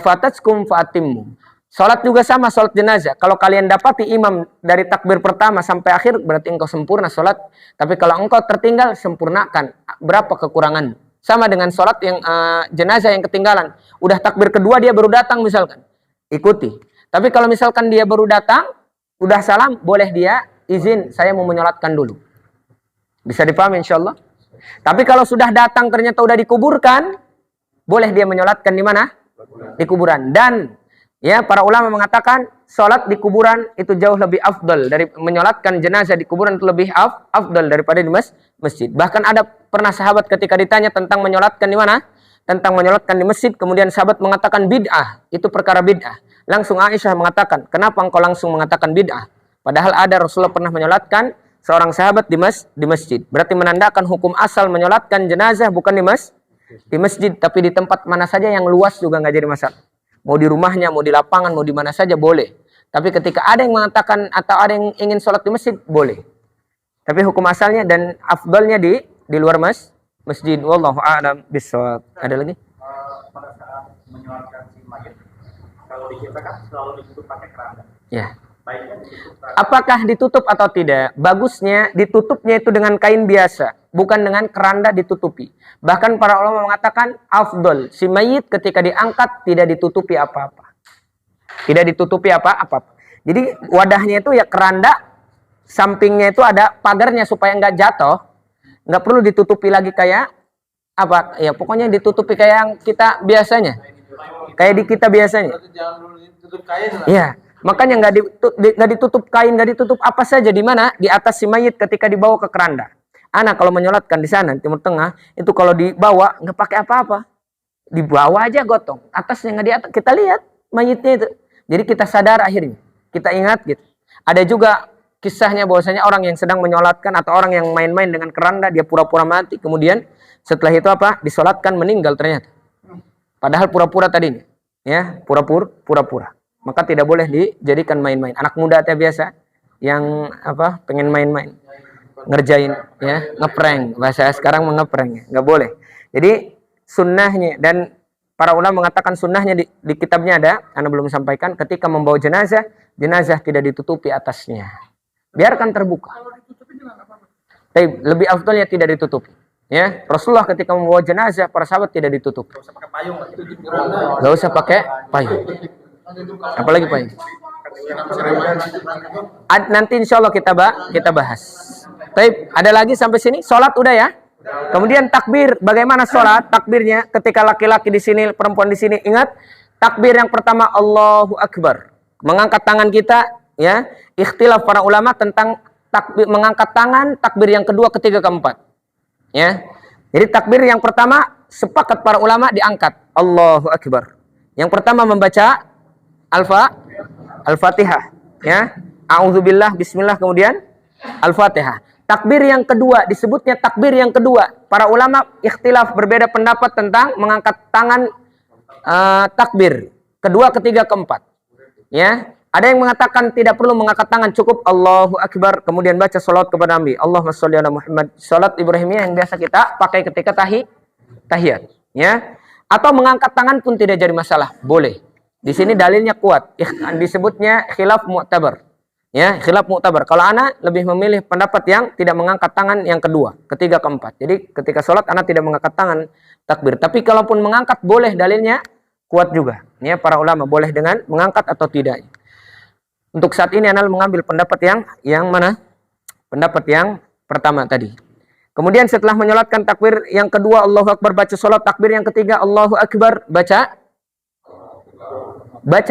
fatatkum faatimmu. Sholat juga sama, sholat jenazah. Kalau kalian dapati imam dari takbir pertama sampai akhir, berarti engkau sempurna sholat. Tapi kalau engkau tertinggal, sempurnakan. Berapa kekurangan? Sama dengan sholat yang jenazah yang ketinggalan. Udah takbir kedua dia baru datang misalkan. Ikuti. Tapi kalau misalkan dia baru datang, udah salam, boleh dia izin, saya mau menyolatkan dulu. Bisa dipahami insyaallah? Tapi kalau sudah datang ternyata udah dikuburkan, boleh dia menyolatkan di mana? Di kuburan. Dan ya para ulama mengatakan sholat di kuburan itu jauh lebih afdal dari menyolatkan jenazah di kuburan, itu lebih afdal daripada di masjid. Bahkan ada pernah sahabat ketika ditanya tentang menyolatkan di mana? Tentang menyolatkan di masjid, kemudian sahabat mengatakan bid'ah, itu perkara bid'ah. Langsung Aisyah mengatakan, kenapa engkau langsung mengatakan bid'ah? Padahal ada Rasulullah pernah menyolatkan seorang sahabat di masjid. Berarti menandakan hukum asal menyolatkan jenazah bukan di masjid, tapi di tempat mana saja yang luas juga nggak jadi masalah. Mau di rumahnya, mau di lapangan, mau di mana saja boleh. Tapi ketika ada yang mengatakan atau ada yang ingin sholat di masjid, boleh. Tapi hukum asalnya dan afdalnya di luar masjid. Wallahu a'lam bishawab. Ada lagi? Pada saat menyolatkan si mayit, kalau di kita kan selalu ditutup pakai keranda. Ya. Baiknya ditutup keranda. Apakah ditutup atau tidak? Bagusnya ditutupnya itu dengan kain biasa, bukan dengan keranda ditutupi. Bahkan para ulama mengatakan afdol si mayit ketika diangkat tidak ditutupi apa-apa. Tidak ditutupi apa-apa. Jadi wadahnya itu ya keranda, sampingnya itu ada pagarnya supaya nggak jatuh, nggak perlu ditutupi lagi kayak apa? Ya pokoknya ditutupi kayak yang kita biasanya, kayak di kita biasanya. Berarti jangan dulu ditutup kain lah. Iya, makanya nggak ditutup kain, nggak ditutup apa saja di mana di atas si mayit ketika dibawa ke keranda. Anak kalau menyolatkan di sana Timur Tengah itu kalau dibawa nggak pakai apa-apa, dibawa aja gotong, atasnya nggak di atas. Kita lihat mayitnya itu. Jadi kita sadar akhirnya, kita ingat gitu. Ada juga kisahnya bahwasanya orang yang sedang menyolatkan atau orang yang main-main dengan keranda, dia pura-pura mati, kemudian setelah itu apa? Disolatkan meninggal ternyata. Padahal pura-pura tadinya, ya pura-pura. Maka tidak boleh dijadikan main-main. Anak muda teh biasa yang apa? Pengen main-main, ngerjain, ya ngeprank. Bahasa sekarang mengeprank, nggak boleh. Jadi sunnahnya dan para ulama mengatakan sunnahnya di kitabnya ada, Anda belum sampaikan, ketika membawa jenazah tidak ditutupi atasnya. Biarkan terbuka. Kalau ditutupin juga nggak apa-apa. Tapi lebih afdalnya tidak ditutupi. Ya, Rasulullah ketika membawa jenazah para sahabat tidak ditutup. Nggak usah pakai payung, Pak. Tutup keranda. Gak usah pakai payung. Apalagi payung. Nanti insya Allah kita bahas. Tapi ada lagi sampai sini. Sholat udah ya. Kemudian takbir, bagaimana sholat? Takbirnya ketika laki-laki di sini, perempuan di sini, ingat takbir yang pertama Allahu Akbar, mengangkat tangan kita, ya. Ikhtilaf para ulama tentang takbir mengangkat tangan, takbir yang kedua, ketiga, keempat, ya. Jadi takbir yang pertama sepakat para ulama diangkat Allahu Akbar. Yang pertama membaca Al-Fatihah, ya. A'udzubillah, bismillah, kemudian Al-Fatihah. Takbir yang kedua, disebutnya takbir yang kedua. Para ulama ikhtilaf, berbeda pendapat tentang mengangkat tangan takbir. Kedua, ketiga, keempat. Ya, ada yang mengatakan tidak perlu mengangkat tangan, cukup Allahu Akbar, kemudian baca salawat kepada Nabi. Allahumma sholli ala Muhammad. Salat Ibrahimiyah yang biasa kita pakai ketika tahiyat. Ya, atau mengangkat tangan pun tidak jadi masalah, boleh. Di sini dalilnya kuat. Disebutnya khilaf mu'tabar. Ya, khilaf mu'tabar. Kalau anak lebih memilih pendapat yang tidak mengangkat tangan yang kedua, ketiga, keempat. Jadi ketika sholat anak tidak mengangkat tangan takbir. Tapi kalaupun mengangkat boleh, dalilnya kuat juga. Ya, para ulama boleh dengan mengangkat atau tidak. Untuk saat ini anak mengambil pendapat yang mana? Pendapat yang pertama tadi. Kemudian setelah menyolatkan takbir yang kedua Allahu Akbar, baca sholat. Takbir yang ketiga Allahu Akbar, baca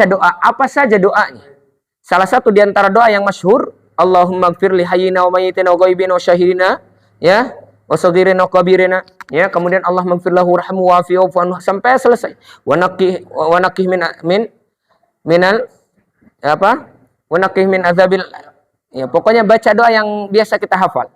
doa. Apa saja doanya? Salah satu di antara doa yang masyhur, Allahumma gfir li hayyina wa mayyitina wa ghaibina wa syahidina, ya, wa saghirina wa kabirina, ya, kemudian Allah maghfir lahu warhamhu wa'afihi wa'fu anhu sampai selesai. Wa naqih minal apa? Wa naqih min azabil, ya, pokoknya baca doa yang biasa kita hafal.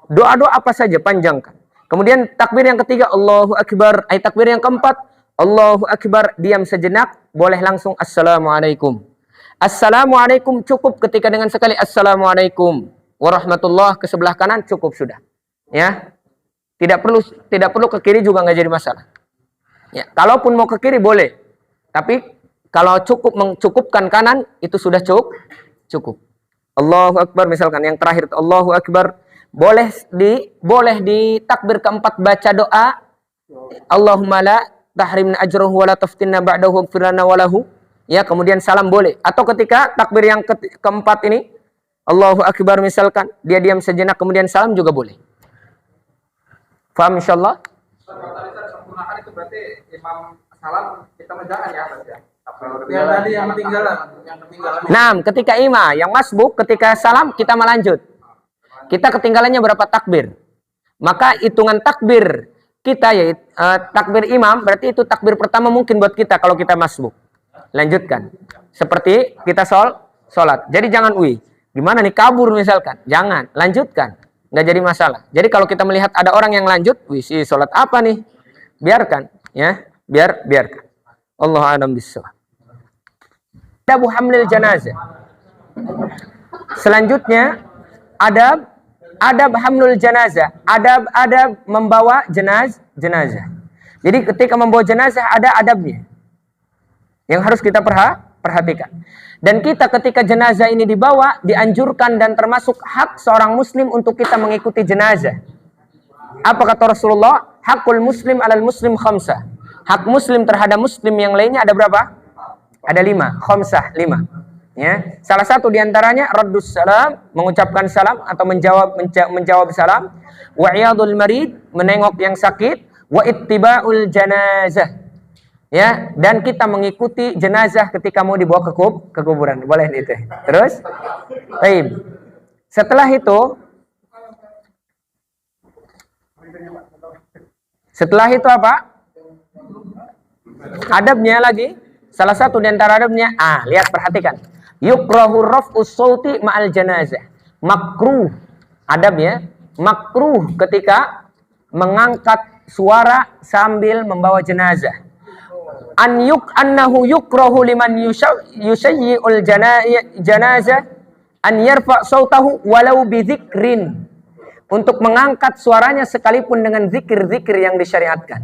Doa-doa apa saja panjangkan. Kemudian takbir yang ketiga Allahu Akbar, takbir yang keempat Allahu Akbar, diam sejenak, boleh langsung Assalamualaikum. Assalamualaikum cukup ketika dengan sekali Assalamualaikum warahmatullah ke sebelah kanan cukup sudah. Ya. Tidak perlu ke kiri juga nggak jadi masalah. Ya, kalaupun mau ke kiri boleh. Tapi kalau cukup mencukupkan kanan itu sudah cukup. Allahu Akbar misalkan yang terakhir Allahu Akbar, boleh di takbir keempat baca doa Allahumma la tahrimna ajruhu wa la taftinna ba'dahu waghfir lana wa lahu. Ya, kemudian salam boleh. Atau ketika takbir yang keempat ini, Allahu Akbar misalkan, dia diam sejenak kemudian salam juga boleh. Faham insyaallah? Kalau tadi saya sempurnakan itu berarti imam salam kita menjangan ya Mas ya. Yang tadi yang ketinggalan, Nah, ketika imam yang masbuk ketika salam kita melanjut. Kita ketinggalannya berapa takbir? Maka hitungan takbir kita ya takbir imam berarti itu takbir pertama mungkin buat kita kalau kita masbuk. Lanjutkan. Seperti kita sholat. Jadi jangan gimana nih kabur misalkan. Jangan, lanjutkan. Nggak jadi masalah. Jadi kalau kita melihat ada orang yang lanjut, si sholat apa nih? Biarkan, ya. Biarkan. Allah a'lam bishawab. Adab hamlil janazah. Selanjutnya adab hamlul janazah. Adab membawa jenazah. Jadi ketika membawa jenazah ada adabnya yang harus kita perhatikan. Dan kita ketika jenazah ini dibawa, dianjurkan dan termasuk hak seorang muslim untuk kita mengikuti jenazah. Apa kata Rasulullah? Hakul muslim alal muslim khamsah. Hak muslim terhadap muslim yang lainnya ada berapa? Ada 5. Khamsah, 5. Ya. Salah satu diantaranya raddus salam, mengucapkan salam atau menjawab salam. Wa iyadul marid, menengok yang sakit. Wa ittiba'ul janazah. Ya, dan kita mengikuti jenazah ketika mau dibawa ke kuburan. Boleh itu. Terus? Baik. Setelah itu apa? Adabnya lagi. Salah satu di antara adabnya, lihat perhatikan. Yukrahu raf'us sauti ma'al janazah. Makruh. Adabnya, makruh ketika mengangkat suara sambil membawa jenazah. Annahu yukrahu liman yusayyi'ul janazah an yarfa' sautahu walau bidzikrin. Untuk mengangkat suaranya sekalipun dengan zikir-zikir yang disyariatkan.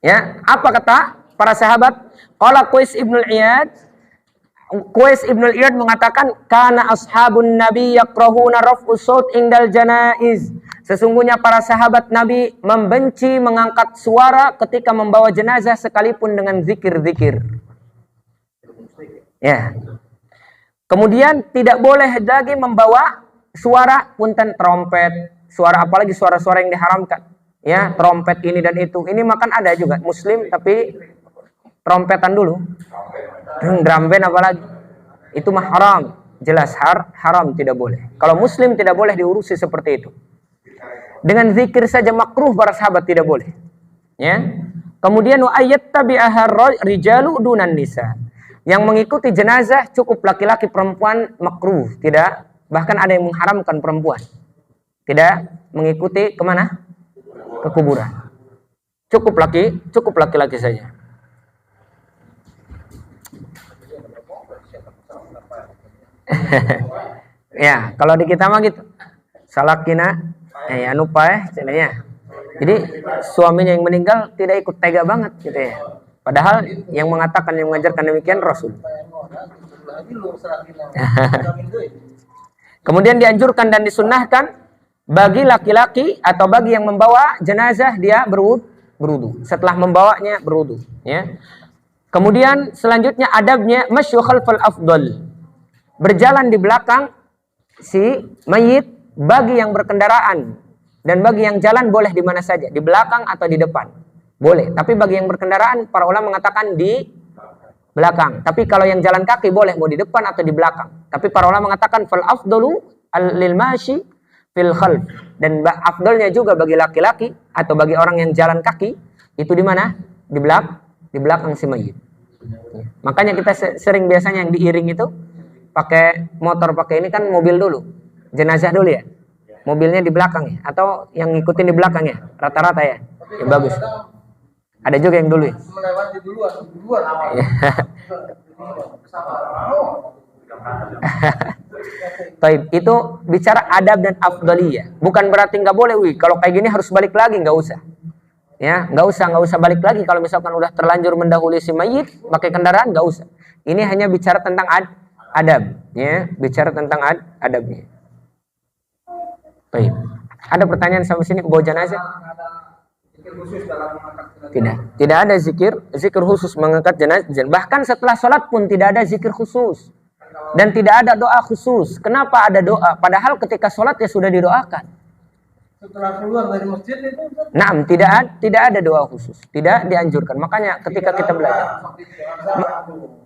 Ya, apa kata para sahabat? Qala Qais ibnul Iyad mengatakan kana ashabun nabi yakrahuna raf'us saut indal janaiz. Sesungguhnya para sahabat Nabi membenci mengangkat suara ketika membawa jenazah sekalipun dengan zikir-zikir. Ya. Kemudian tidak boleh lagi membawa suara punten trompet, suara apalagi suara-suara yang diharamkan. Ya, trompet ini dan itu. Ini makan ada juga muslim tapi trompetan dulu. Drum band apalagi. Itu mah haram. Jelas haram tidak boleh. Kalau muslim tidak boleh diurusi seperti itu. Dengan zikir saja makruh para sahabat tidak boleh. Ya. Kemudian wa ayattabi'aha rijalu dunan nisa. Yang mengikuti jenazah cukup laki-laki, perempuan makruh, tidak. Bahkan ada yang mengharamkan perempuan. Tidak mengikuti kemana? Ke kuburan. Cukup laki-laki saja. Ya, kalau di kita mah gitu. Salakina cenanya. Jadi suaminya yang meninggal tidak ikut tega banget gitu ya. Padahal yang mengatakan, yang mengajarkan demikian Rasul. Kemudian dianjurkan dan disunnahkan bagi laki-laki atau bagi yang membawa jenazah dia berwudu. Setelah membawanya berwudu. Ya. Kemudian selanjutnya adabnya masyu khalfal afdal. Berjalan di belakang si mayit bagi yang berkendaraan dan bagi yang jalan boleh di mana saja, di belakang atau di depan. Boleh, tapi bagi yang berkendaraan para ulama mengatakan di belakang. Tapi kalau yang jalan kaki boleh mau di depan atau di belakang. Tapi para ulama mengatakan fal afdalu lil mashi fil khalf. Dan afdalnya juga bagi laki-laki atau bagi orang yang jalan kaki itu di mana? Di belakang si mayit. Makanya kita sering biasanya yang diiring itu pakai motor, pakai ini kan mobil dulu. Jenazah dulu ya. Mobilnya di belakang ya, atau yang ngikutin di belakang ya, rata-rata ya. Ya bagus. Ada juga yang dulu ya. Melewati duluan. Baik, itu bicara adab dan afdaliyah. Bukan berarti nggak boleh, kalau kayak gini harus balik lagi, nggak usah. Ya, nggak usah balik lagi. Kalau misalkan udah terlanjur mendahului si mayit pakai kendaraan, nggak usah. Ini hanya bicara tentang adab, ya, bicara tentang adabnya. Baik. Ada pertanyaan sampai sini bawa jenazah? Ada zikir khusus dalam mengangkat jenazah. Tidak ada zikir khusus mengangkat jenazah. Bahkan setelah sholat pun tidak ada zikir khusus. Dan tidak ada doa khusus. Kenapa ada doa? Padahal ketika sholat ya sudah didoakan. Setelah keluar dari masjid itu? Nah, tidak ada doa khusus. Tidak dianjurkan. Makanya ketika kita belajar.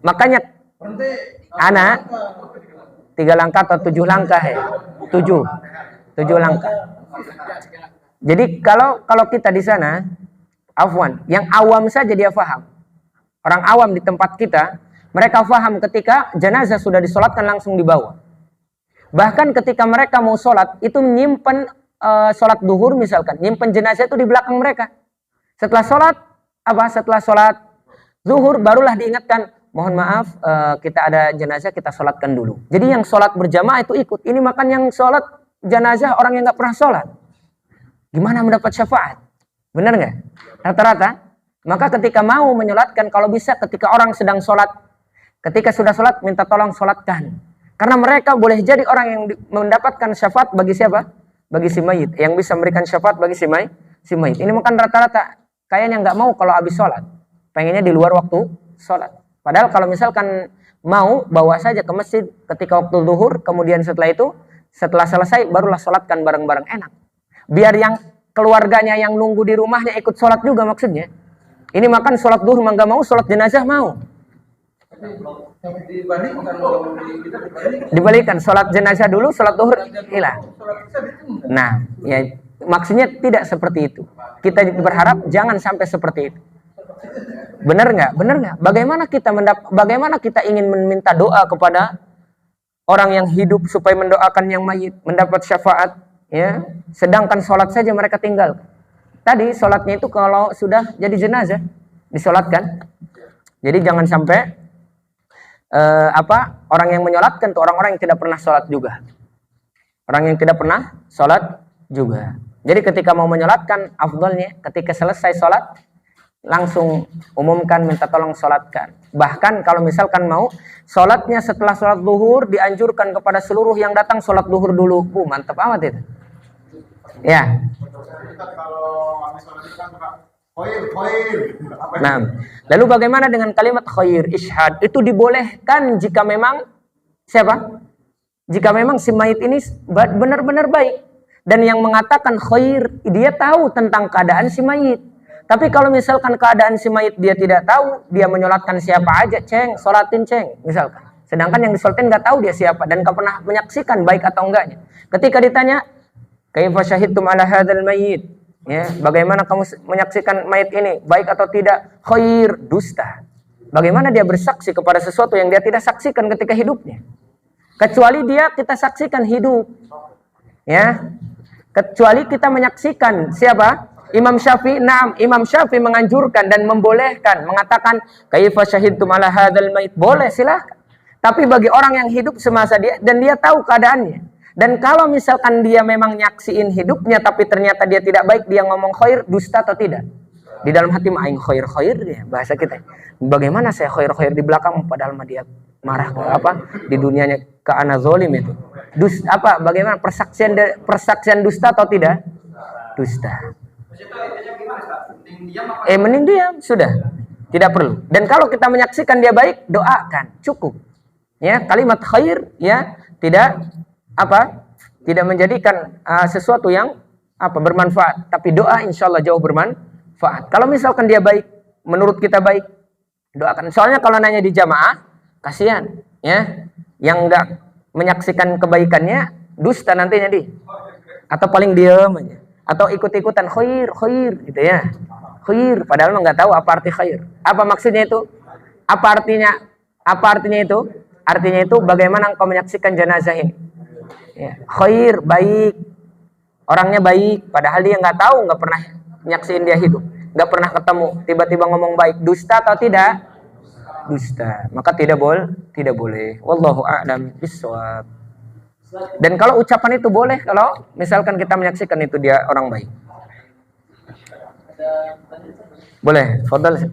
Makanya anak 3 langkah atau 7 langkah ya. 7 langkah. Jadi kalau kita di sana, afwan, yang awam saja dia faham. Orang awam di tempat kita, mereka faham ketika jenazah sudah disolatkan langsung dibawa. Bahkan ketika mereka mau sholat, itu menyimpan sholat duhur misalkan, nyimpan jenazah itu di belakang mereka. Setelah sholat zuhur barulah diingatkan, mohon maaf kita ada jenazah, kita sholatkan dulu. Jadi yang sholat berjamaah itu ikut. Ini makan yang sholat jenazah orang yang nggak pernah sholat. Gimana mendapat syafaat? Benar nggak? Rata-rata. Maka ketika mau menyolatkan, kalau bisa ketika orang sedang sholat, ketika sudah sholat minta tolong sholatkan. Karena mereka boleh jadi orang yang mendapatkan syafaat bagi siapa? Bagi si mayit. Yang bisa memberikan syafaat bagi si mayit. Ini makan rata-rata kayaknya nggak mau kalau habis sholat. Pengennya di luar waktu sholat. Padahal kalau misalkan mau, bawa saja ke masjid ketika waktu zuhur, kemudian setelah itu, setelah selesai barulah sholatkan bareng-bareng, enak. Biar yang keluarganya yang nunggu di rumahnya ikut sholat juga maksudnya. Ini makan sholat zuhur nggak mau, sholat jenazah mau. Dibalikan, sholat jenazah dulu, sholat zuhur hilang. Nah, ya maksudnya tidak seperti itu. Kita berharap jangan sampai seperti itu. Benar nggak? Bagaimana kita ingin meminta doa kepada orang yang hidup supaya mendoakan yang mayit, mendapat syafaat, ya. Sedangkan sholat saja mereka tinggal. Tadi sholatnya itu kalau sudah jadi jenazah disolatkan. Jadi jangan sampai orang yang menyolatkan itu orang-orang yang tidak pernah sholat juga. Orang yang tidak pernah sholat juga. Jadi ketika mau menyolatkan, afdolnya ketika selesai sholat langsung umumkan minta tolong sholatkan. Bahkan kalau misalkan mau sholatnya setelah sholat zuhur, dianjurkan kepada seluruh yang datang sholat zuhur dulu. Mantap amat itu. Ya. Nah, lalu bagaimana dengan kalimat khair, ishad? Itu dibolehkan jika memang siapa? Jika memang si mayit ini benar-benar baik. Dan yang mengatakan khair, dia tahu tentang keadaan si mayit. Tapi kalau misalkan keadaan si mayit dia tidak tahu, dia menyolatkan siapa aja, sholatin misalkan. Sedangkan yang disolatin nggak tahu dia siapa dan nggak pernah menyaksikan baik atau enggaknya. Ketika ditanya, kaifa syahidtum ala hadzal mayit? Ya, bagaimana kamu menyaksikan mayit ini, baik atau tidak? Khair, dusta. Bagaimana dia bersaksi kepada sesuatu yang dia tidak saksikan ketika hidupnya? Kecuali kita saksikan hidup. Ya. Kecuali kita menyaksikan siapa? Imam Syafi'i. Imam Syafi'i menganjurkan dan membolehkan, mengatakan kaifa syahidtum ala hadzal mayit? Boleh, silakan. Tapi bagi orang yang hidup semasa dia dan dia tahu keadaannya. Dan kalau misalkan dia memang nyaksiin hidupnya tapi ternyata dia tidak baik, dia ngomong khair, dusta atau tidak? Di dalam hati aing khair ya, bahasa kita. Bagaimana saya khair di belakang padahal dia marah di dunianya ke ana zalim itu. Bagaimana persaksian dusta atau tidak? Dusta. Mending diam sudah. Tidak perlu. Dan kalau kita menyaksikan dia baik, doakan, cukup. Ya, kalimat khair ya, tidak menjadikan sesuatu yang bermanfaat, tapi doa insyaallah jauh bermanfaat. Kalau misalkan dia baik, menurut kita baik, doakan. Soalnya kalau nanya di jamaah, kasihan ya, yang enggak menyaksikan kebaikannya dusta nantinya atau paling diam aja, atau ikut-ikutan khair gitu ya. Khair padahal enggak tahu apa arti khair. Apa maksudnya itu? Apa artinya itu? Artinya itu bagaimana engkau menyaksikan jenazah ini? Ya, khair, baik, orangnya baik, padahal dia nggak tahu, nggak pernah nyaksiin dia hidup, nggak pernah ketemu, tiba-tiba ngomong baik, dusta atau tidak? Dusta, maka tidak boleh. Wallahu a'lam bishawab. Dan kalau ucapan itu boleh, kalau misalkan kita menyaksikan itu dia orang baik, boleh. Fadal.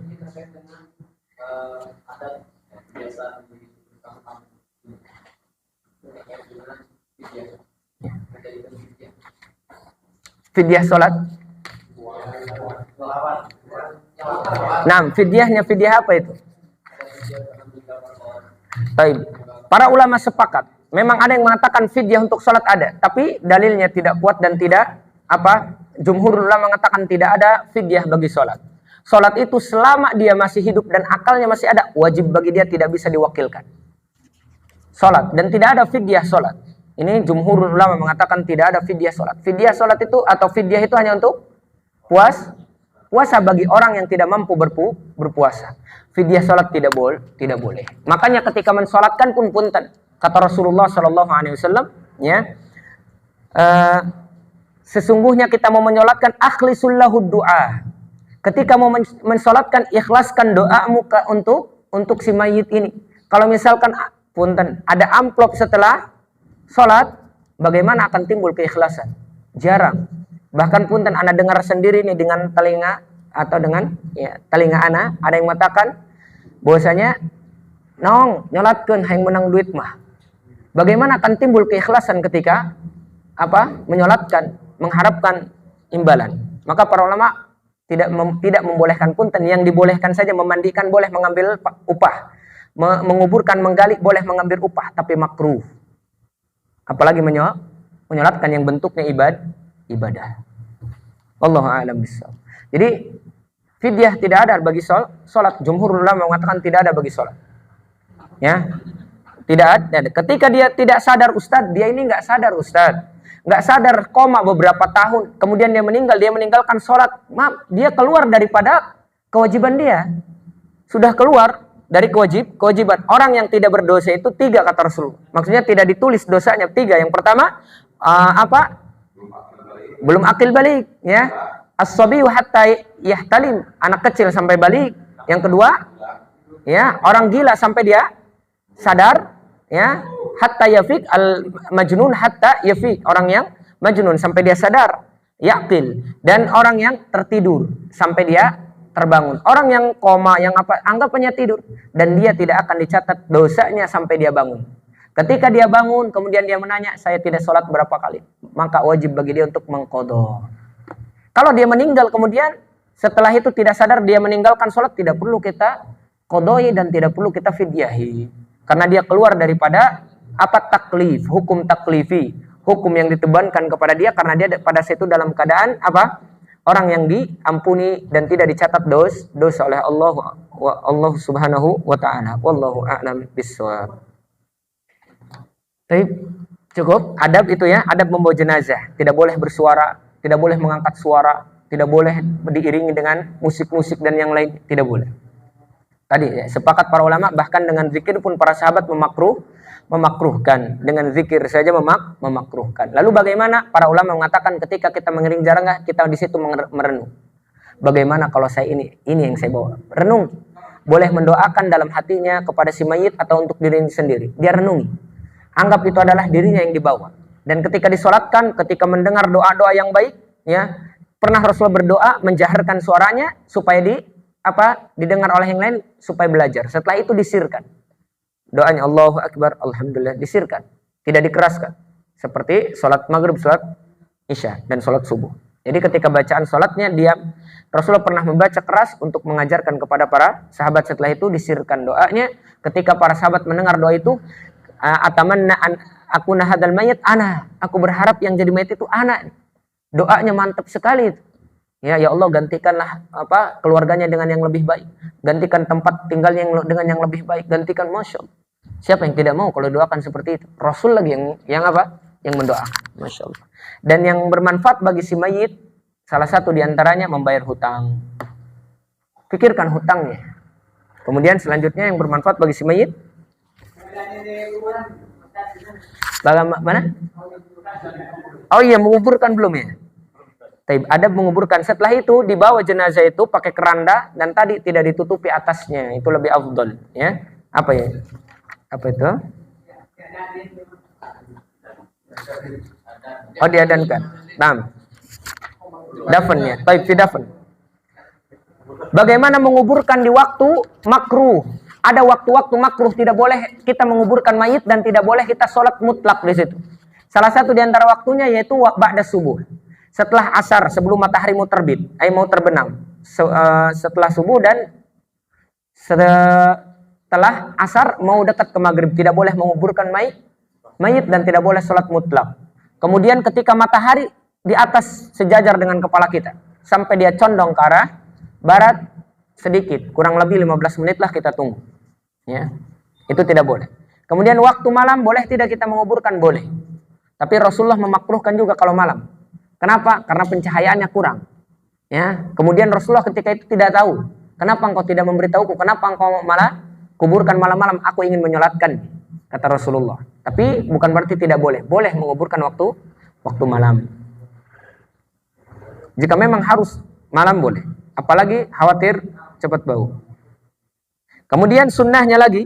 Fidyah sholat. Nah, fidyah apa itu? Baik. Para ulama sepakat. Memang ada yang mengatakan fidyah untuk sholat ada, tapi dalilnya tidak kuat dan tidak jumhur ulama mengatakan tidak ada fidyah bagi sholat. Sholat itu selama dia masih hidup dan akalnya masih ada, wajib bagi dia, tidak bisa diwakilkan. Sholat, dan tidak ada fidyah sholat. Ini jumhur ulama mengatakan tidak ada fidyah sholat. Fidyah sholat itu atau fidyah itu hanya untuk puasa bagi orang yang tidak mampu berpuasa. Fidyah sholat tidak boleh. Makanya ketika mensolatkan pun punten. Kata Rasulullah SAW, ya, sesungguhnya kita mau menyolatkan akhlisul lahu du'a. Ketika mau mensolatkan, ikhlaskan doamu untuk si mayit ini. Kalau misalkan punten ada amplop setelah solat, bagaimana akan timbul keikhlasan? Jarang. Bahkan punten ana dengar sendiri nih dengan telinga atau dengan telinga ana, ada yang mengatakan bahwasanya nong nyolatkeun hayang menang duit mah. Bagaimana akan timbul keikhlasan ketika menyolatkan, mengharapkan imbalan. Maka para ulama tidak membolehkan punten, yang dibolehkan saja memandikan boleh, mengambil upah, menguburkan, menggali boleh mengambil upah, tapi makruh. Apalagi menyolatkan yang bentuknya ibadah. Wallahu a'lam bishawab. Jadi fidyah tidak ada bagi sholat. Jumhur ulama mengatakan tidak ada bagi sholat. Ya, tidak ada. Ketika dia tidak sadar Ustadz, dia ini nggak sadar Ustadz, nggak sadar koma beberapa tahun, kemudian dia meninggalkan sholat. Maaf, dia keluar daripada kewajiban dia. Sudah keluar dari kewajiban. Orang yang tidak berdosa itu 3 kata Rasul. Maksudnya tidak ditulis dosanya 3. Yang pertama belum akil balik, ya. As-sabiyu hatta yahtalim, anak kecil sampai balik. Yang kedua, ya, orang gila sampai dia sadar, ya. Hatta yafik, al-majnun hatta yafik, orang yang majnun sampai dia sadar, yaqil. Dan orang yang tertidur sampai dia terbangun. Orang yang koma, yang anggapannya tidur, dan dia tidak akan dicatat dosanya sampai dia bangun. Ketika dia bangun, kemudian dia menanya, saya tidak sholat berapa kali, maka wajib bagi dia untuk mengqadha. Kalau dia meninggal kemudian setelah itu tidak sadar, dia meninggalkan sholat, tidak perlu kita qadai dan tidak perlu kita fidyahi, karena dia keluar daripada taklif, hukum taklifi, hukum yang ditebankan kepada dia, karena dia pada saat itu dalam keadaan orang yang diampuni dan tidak dicatat dosa oleh Allah Subhanahu wa taala. Wallahu a'lam bishawab. Baik, cukup adab itu ya, adab membawa jenazah. Tidak boleh bersuara, tidak boleh mengangkat suara, tidak boleh diiringi dengan musik-musik dan yang lain, tidak boleh. Tadi ya, sepakat para ulama, bahkan dengan zikir pun para sahabat memakruhkan. Dengan zikir saja memakruhkan. Lalu bagaimana? Para ulama mengatakan ketika kita mengiring jenazah, kita di situ merenung. Bagaimana kalau saya ini yang saya bawa? Renung. Boleh mendoakan dalam hatinya kepada si mayit atau untuk dirinya sendiri. Dia renungi. Anggap itu adalah dirinya yang dibawa. Dan ketika disolatkan, ketika mendengar doa-doa yang baik, ya, pernah Rasulullah berdoa menjaharkan suaranya supaya didengar oleh yang lain, supaya belajar. Setelah itu disirkan. Doanya Allahu Akbar, Alhamdulillah, disirkan. Tidak dikeraskan. Seperti sholat maghrib, sholat isya, dan sholat subuh. Jadi ketika bacaan sholatnya, Rasulullah pernah membaca keras untuk mengajarkan kepada para sahabat. Setelah itu disirkan doanya. Ketika para sahabat mendengar doa itu, atamanna aku nahadal mayit aku berharap yang jadi mayit itu anak. Doanya mantap sekali. Ya Allah, gantikanlah keluarganya dengan yang lebih baik, gantikan tempat tinggalnya dengan yang lebih baik, gantikan, masya Allah. Siapa yang tidak mau kalau doakan seperti itu? Rasul lagi yang mendoakan, masya Allah. Dan yang bermanfaat bagi si mayit, salah satu diantaranya membayar hutang. Pikirkan hutangnya. Kemudian selanjutnya yang bermanfaat bagi si mayit, bagaimana? Oh iya, menguburkan belum ya? Ada menguburkan. Setelah itu dibawa jenazah itu pakai keranda dan tadi tidak ditutupi atasnya. Itu lebih afdol, ya. Apa ya? Apa itu? Oh, diadankan. Nah, dafennya. Taib fi dafen. Bagaimana menguburkan di waktu makruh? Ada waktu-waktu makruh, tidak boleh kita menguburkan mayit dan tidak boleh kita sholat mutlak di situ. Salah satu di antara waktunya yaitu ba'da subuh. Setelah asar, sebelum matahari mau terbit, mau terbenam. setelah subuh dan setelah asar mau dekat ke maghrib. Tidak boleh menguburkan mayit dan tidak boleh sholat mutlak. Kemudian ketika matahari di atas sejajar dengan kepala kita sampai dia condong ke arah barat sedikit, kurang lebih 15 menit lah kita tunggu. Ya, itu tidak boleh. Kemudian waktu malam boleh tidak kita menguburkan? Boleh. Tapi Rasulullah memakruhkan juga kalau malam. Kenapa? Karena pencahayaannya kurang. Ya, kemudian Rasulullah ketika itu tidak tahu. Kenapa engkau tidak memberitahuku? Kenapa engkau malah kuburkan malam-malam? Aku ingin menyolatkan, kata Rasulullah. Tapi bukan berarti tidak boleh. Boleh menguburkan waktu malam. Jika memang harus malam boleh. Apalagi khawatir cepat bau. Kemudian sunnahnya lagi,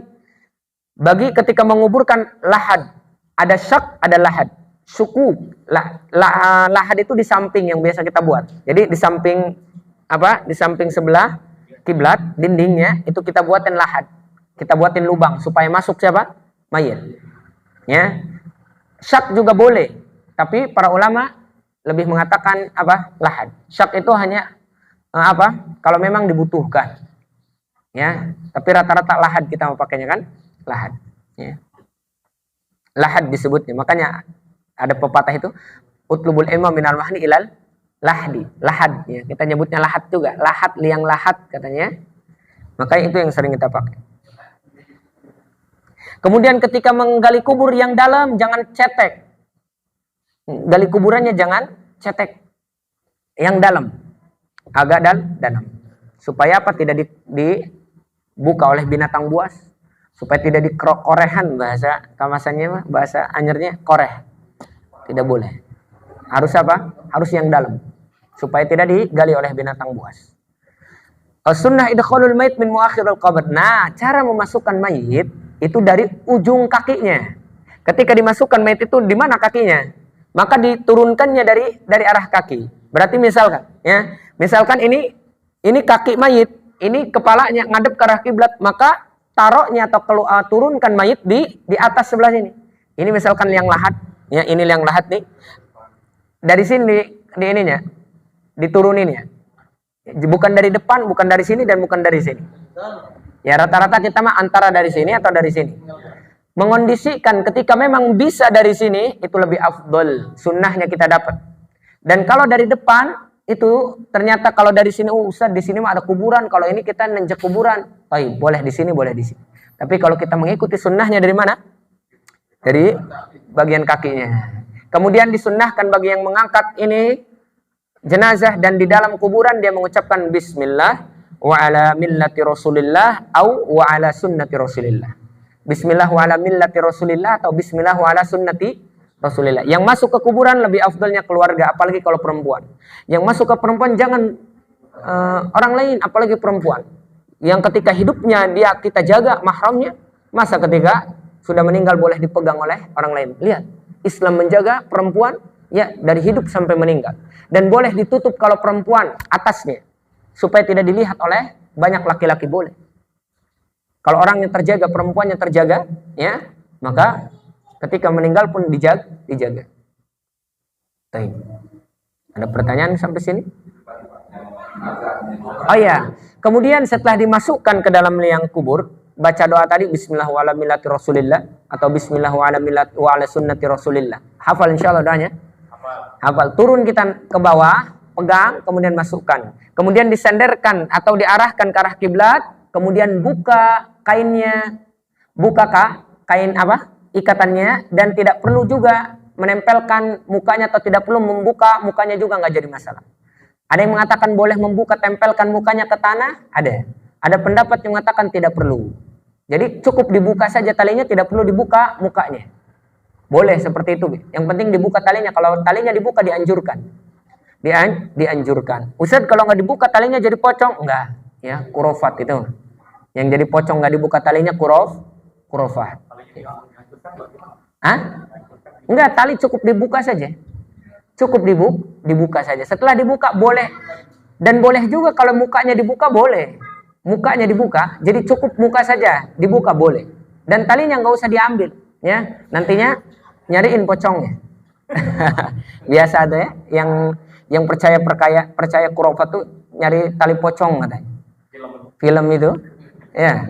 bagi ketika menguburkan lahad, ada syak, ada lahad. Suku, lahad itu di samping yang biasa kita buat. Jadi di samping Di samping sebelah kiblat, dindingnya itu kita buatin lahad. Kita buatin lubang supaya masuk siapa? Mayit. Ya. Syak juga boleh, tapi para ulama lebih mengatakan lahad. Syak itu hanya kalau memang dibutuhkan. Ya, tapi rata-rata lahad kita mau pakainya kan? Lahad. Ya. Lahad disebutnya. Makanya ada pepatah itu, utlubul ilma minal mahdi ilal lahdi. Lahad. Ya. Kita nyebutnya lahad juga. Lahad, liang lahad katanya. Makanya itu yang sering kita pakai. Kemudian ketika menggali kubur yang dalam, jangan cetek. Gali kuburannya jangan cetek. Yang dalam. Agak dalam. Supaya tidak dibuka oleh binatang buas. Supaya tidak dikorehan, bahasa kamasannya, bahasa anyarnya koreh. Tidak boleh. Harus Harus yang dalam. Supaya tidak digali oleh binatang buas. Sunnah idkhalul mayit min muakhiril qabr. Nah, cara memasukkan mayit itu dari ujung kakinya. Ketika dimasukkan mayit itu di mana kakinya? Maka diturunkannya dari arah kaki. Berarti misalkan ini kaki mayit, ini kepalanya ngadep ke arah kiblat, maka taruhnya atau turunkan mayit di atas sebelah sini. Ini misalkan liang lahat, ya ini liang lahat nih. Dari sini di ininya dituruninnya. Bukan dari depan, bukan dari sini dan bukan dari sini. Ya rata-rata kita mah antara dari sini atau dari sini. Mengondisikan ketika memang bisa dari sini itu lebih afdol, sunnahnya kita dapat. Dan kalau dari depan itu ternyata kalau dari sini Ustaz di sini mah ada kuburan, kalau ini kita nenjak kuburan. Boleh di sini, boleh di sini. Tapi kalau kita mengikuti sunnahnya dari mana? Dari bagian kakinya. Kemudian disunnahkan bagi yang mengangkat ini jenazah dan di dalam kuburan dia mengucapkan bismillah wa ala millati Rasulillah wa ala sunnati Rasulillah. Bismillah wa ala millati Rasulillah atau bismillah wa ala sunnati Rasulillah. Yang masuk ke kuburan lebih afdalnya keluarga, apalagi kalau perempuan. Yang masuk ke perempuan jangan orang lain, apalagi perempuan. Yang ketika hidupnya kita jaga mahramnya, masa ketika sudah meninggal boleh dipegang oleh orang lain. Lihat, Islam menjaga perempuan ya dari hidup sampai meninggal. Dan boleh ditutup kalau perempuan atasnya supaya tidak dilihat oleh banyak laki-laki, boleh. Kalau orang yang terjaga, perempuannya terjaga, ya, maka ketika meninggal pun dijaga. Baik. Ada pertanyaan sampai sini? Oh ya, kemudian setelah dimasukkan ke dalam liang kubur, baca doa tadi bismillah wa ala millati Rasulillah atau bismillah wa ala sunnati Rasulillah. Hafal insyaallah doanya? Hafal. Turun kita ke bawah, pegang, kemudian masukkan. Kemudian disenderkan atau diarahkan ke arah kiblat, kemudian buka kainnya. Kain ikatannya, dan tidak perlu juga menempelkan mukanya atau tidak perlu membuka mukanya juga, nggak jadi masalah. Ada yang mengatakan boleh membuka, tempelkan mukanya ke tanah, ada pendapat yang mengatakan tidak perlu. Jadi cukup dibuka saja talinya, tidak perlu dibuka mukanya. Boleh seperti itu. Yang penting dibuka talinya. Kalau talinya dibuka dianjurkan. Dianjurkan. Ustaz kalau nggak dibuka talinya jadi pocong? Enggak. Ya, kurofat itu. Yang jadi pocong nggak dibuka talinya kurofat. Enggak, tali cukup dibuka saja. Cukup dibuka saja. Setelah dibuka boleh. Dan boleh juga kalau mukanya dibuka, boleh. Mukanya dibuka, jadi cukup muka saja dibuka, boleh. Dan talinya nggak usah diambil, ya. Nantinya nyariin pocongnya. Biasa ada ya, yang percaya kurofat tuh nyari tali pocong katanya. Film itu, ya.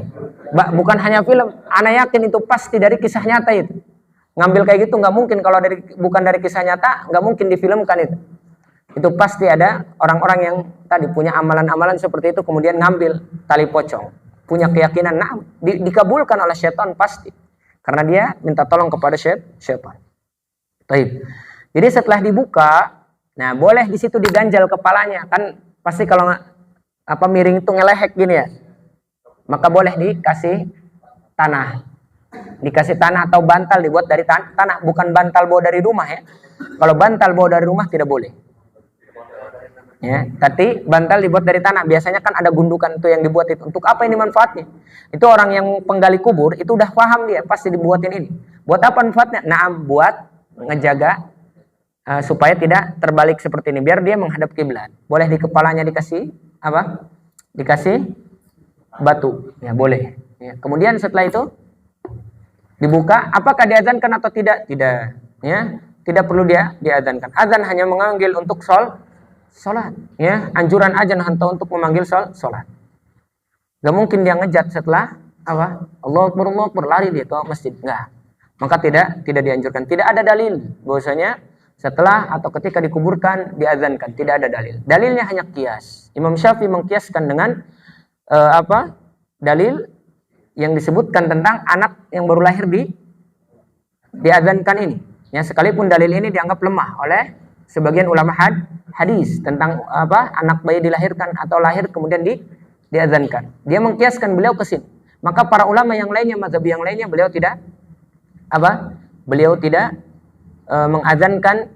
Bukan hanya film, ana yakin itu pasti dari kisah nyata itu. Ngambil kayak gitu nggak mungkin, kalau bukan dari kisah nyata nggak mungkin difilmkan itu. Itu pasti ada orang-orang yang tadi punya amalan-amalan seperti itu kemudian ngambil tali pocong, punya keyakinan dikabulkan oleh syaitan pasti, karena dia minta tolong kepada syaitan. Baik. Jadi setelah dibuka, nah boleh di situ diganjal kepalanya, kan pasti kalau miring itu ngelehek gini ya, maka boleh dikasih tanah. Dikasih tanah atau bantal dibuat dari tanah, bukan bantal bawa dari rumah ya. Kalau bantal bawa dari rumah tidak boleh. Ya, tapi bantal dibuat dari tanah. Biasanya kan ada gundukan itu yang dibuat itu. Untuk apa ini manfaatnya? Itu orang yang penggali kubur itu udah paham dia, pasti dibuatin ini. Buat apa manfaatnya? Nah, buat ngejaga supaya tidak terbalik seperti ini, biar dia menghadap kiblat. Boleh di kepalanya dikasih apa? Dikasih batu. Ya, boleh. Ya, kemudian setelah itu dibuka, apakah diazankan atau tidak? Tidak. Ya, tidak perlu diazankan. Azan hanya memanggil untuk sholat, ya, anjuran azan hanya untuk memanggil sholat. Gak mungkin dia ngejat setelah apa? Allahu Akbar, lari dia ke masjid, enggak. Maka tidak dianjurkan. Tidak ada dalil bahwasanya setelah atau ketika dikuburkan diazankan, tidak ada dalil. Dalilnya hanya qiyas. Imam Syafi'i mengkiaskan dengan dalil yang disebutkan tentang anak yang baru lahir diazankan ini. Ya, sekalipun dalil ini dianggap lemah oleh sebagian ulama hadis tentang anak bayi dilahirkan atau lahir kemudian diazankan. Dia mengkiaskan beliau ke sini. Maka para ulama yang lainnya, mazhab yang lainnya, beliau tidak mengazankan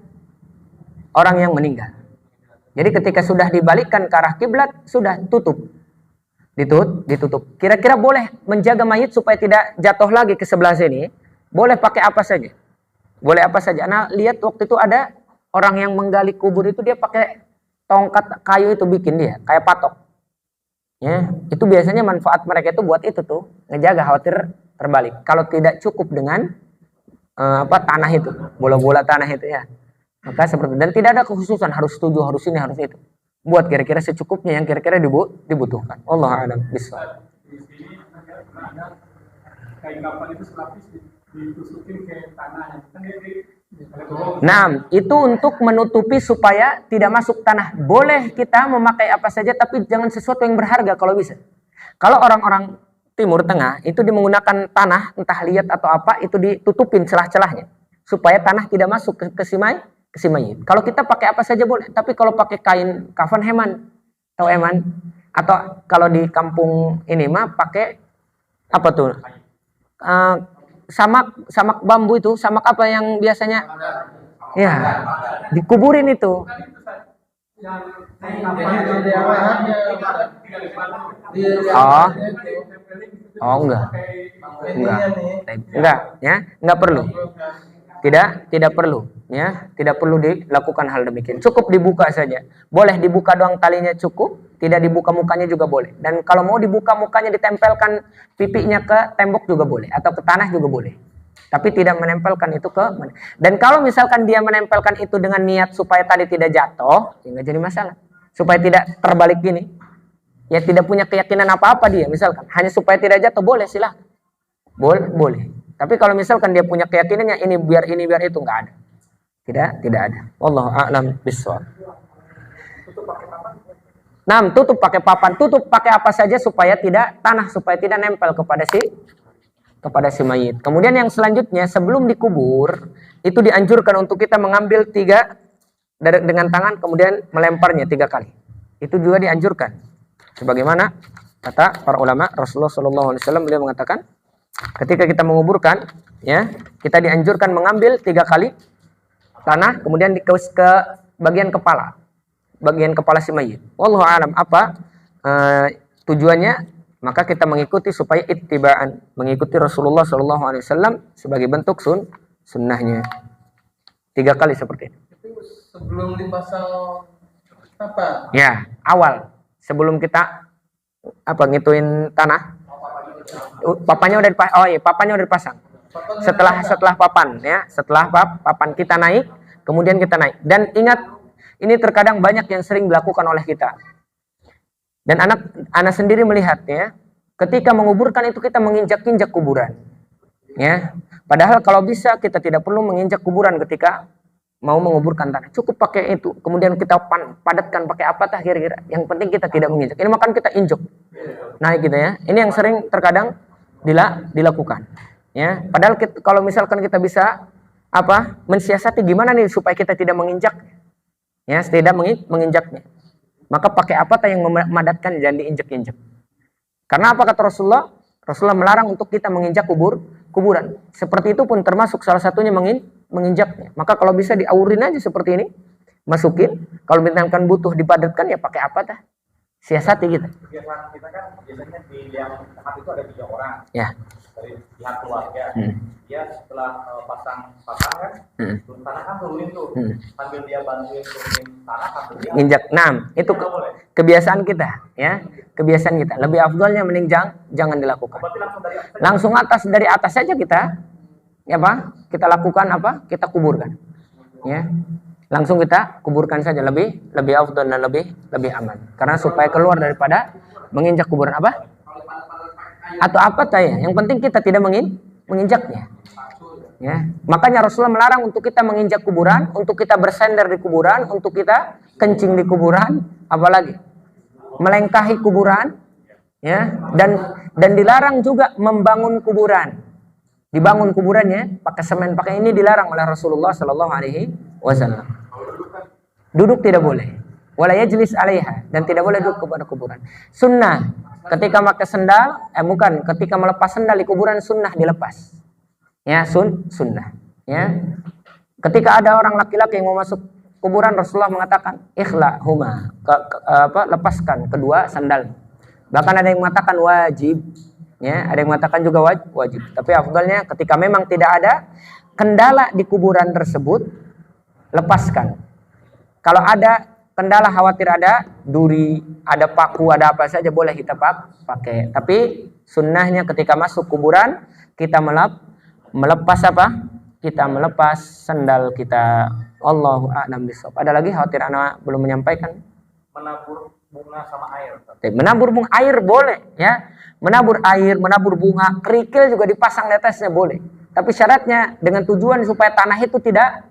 orang yang meninggal. Jadi ketika sudah dibalikkan ke arah kiblat, sudah ditutup. Kira-kira boleh menjaga mayit supaya tidak jatuh lagi ke sebelah sini. Boleh pakai apa saja. Boleh apa saja. Nah, lihat waktu itu ada orang yang menggali kubur itu, dia pakai tongkat kayu itu bikin dia kayak patok. Ya, itu biasanya manfaat mereka itu buat itu tuh, ngejaga khawatir terbalik. Kalau tidak cukup dengan tanah itu, bola-bola tanah itu ya. Maka seperti, dan tidak ada kekhususan harus 7, harus ini, harus itu. Buat kira-kira secukupnya yang kira-kira dibutuhkan. Allahu a'lam bishawab. Di sini ada kain kafan itu selapis ditusukin ke tanah. Nah, itu untuk menutupi supaya tidak masuk tanah. Boleh kita memakai apa saja, tapi jangan sesuatu yang berharga kalau bisa. Kalau orang-orang Timur Tengah itu menggunakan tanah, entah liat atau apa, itu ditutupin celah-celahnya supaya tanah tidak masuk ke si mayit. Kalau kita pakai apa saja boleh, tapi kalau pakai kain kafan heman, tahu heman? Atau kalau di kampung ini mah pakai apa tuh? Samak bambu itu, samak apa yang biasanya ya dikuburin itu. Enggak perlu. Tidak perlu, ya, tidak perlu dilakukan hal demikian. Cukup dibuka saja. Boleh dibuka doang talinya cukup, tidak dibuka mukanya juga boleh. Dan kalau mau dibuka mukanya ditempelkan pipinya ke tembok juga boleh, atau ke tanah juga boleh. Tapi tidak menempelkan itu ke. Dan kalau misalkan dia menempelkan itu dengan niat supaya tadi tidak jatuh, ya nggak jadi masalah. Supaya tidak terbalik gini, ya tidak punya keyakinan apa-apa dia, misalkan hanya supaya tidak jatuh, boleh silahkan. Boleh. Tapi kalau misalkan dia punya keyakinannya ini biar itu, nggak ada. Tidak ada. Wallahu a'lam bishawab. Tutup pakai papan, tutup pakai apa saja supaya tidak tanah, supaya tidak nempel kepada si mayit. Kemudian yang selanjutnya, sebelum dikubur itu dianjurkan untuk kita mengambil 3 dengan tangan kemudian melemparnya 3 kali. Itu juga dianjurkan. Sebagaimana kata para ulama, Rasulullah SAW beliau mengatakan, ketika kita menguburkan, ya, kita dianjurkan mengambil 3 kali tanah, kemudian ke bagian kepala si mayit. Wallahu a'lam apa tujuannya? Maka kita mengikuti supaya ittiba'an, mengikuti Rasulullah SAW sebagai bentuk sunnahnya. 3 kali seperti itu. Sebelum dipasang apa? Ya, awal sebelum kita ngituin tanah. Papannya udah dipasang. Setelah papan, ya, setelah papan kita naik, kemudian kita naik. Dan ingat, ini terkadang banyak yang sering dilakukan oleh kita. Dan anak sendiri melihat ya, ketika menguburkan itu kita menginjak-injak kuburan. Ya. Padahal kalau bisa kita tidak perlu menginjak kuburan ketika mau menguburkan tanah. Cukup pakai itu. Kemudian kita padatkan pakai apa tah kira-kira. Yang penting kita tidak menginjak. Ini makan kita injak. Naik gitu ya. Ini yang sering terkadang dilakukan. Ya. Padahal kalau misalkan kita bisa mensiasati gimana nih supaya kita tidak menginjak. Ya, tidak menginjaknya. Maka pakai apa yang memadatkan dan diinjak-injak. Karena apa kata Rasulullah? Rasulullah melarang untuk kita menginjak kuburan. Seperti itu pun termasuk salah satunya menginjaknya. Maka kalau bisa diaurin aja seperti ini, masukin. Kalau misalkan butuh dipadatkan ya pakai apa dah? Siasati kita. Kebiasaan kita kan biasanya di yang tempat itu ada 3 orang. Ya. Dari pihak keluarga. Dia setelah pasang kan, tanah kan turunin tuh. Sambil dia bantuin turunin tanah, sambil dia injak. Nah, itu kebiasaan kita, ya. Kebiasaan kita. Lebih afdalnya mending jangan dilakukan. Langsung dari atas saja kita, ya kita lakukan kita kuburkan, ya. Langsung kita kuburkan saja, lebih afdal dan lebih aman. Karena supaya keluar daripada menginjak kuburan atau apa ya. Yang penting kita tidak menginjaknya. Ya. Makanya Rasulullah melarang untuk kita menginjak kuburan, untuk kita bersandar di kuburan, untuk kita kencing di kuburan, apalagi melengkahi kuburan, ya. Dan dilarang juga membangun kuburan. Dibangun kuburannya pakai semen, pakai ini dilarang oleh Rasulullah Shallallahu Alaihi Wasallam. Duduk tidak boleh. Wala yajlis 'alaiha, dan tidak boleh duduk kepada kuburan. Sunnah ketika pakai sendal, ketika melepas sendal di kuburan sunnah dilepas. Ya, sunnah. Ya. Ketika ada orang laki-laki yang mau masuk kuburan, Rasulullah mengatakan ikhla'huma, lepaskan kedua sandal. Bahkan ada yang mengatakan wajib. Ya, ada yang mengatakan juga wajib. Tapi afdalnya ketika memang tidak ada kendala di kuburan tersebut, lepaskan. Kalau ada kendala, khawatir ada duri, ada paku, ada apa saja boleh kita pakai. Tapi sunnahnya ketika masuk kuburan kita melepas Kita melepas sandal kita. Allahu a'lam bishawab. Ada lagi khawatir anak belum menyampaikan? Menabur bunga sama air. Menabur bunga air boleh, ya. Menabur air, menabur bunga, kerikil juga dipasang di atasnya boleh. Tapi syaratnya dengan tujuan supaya tanah itu tidak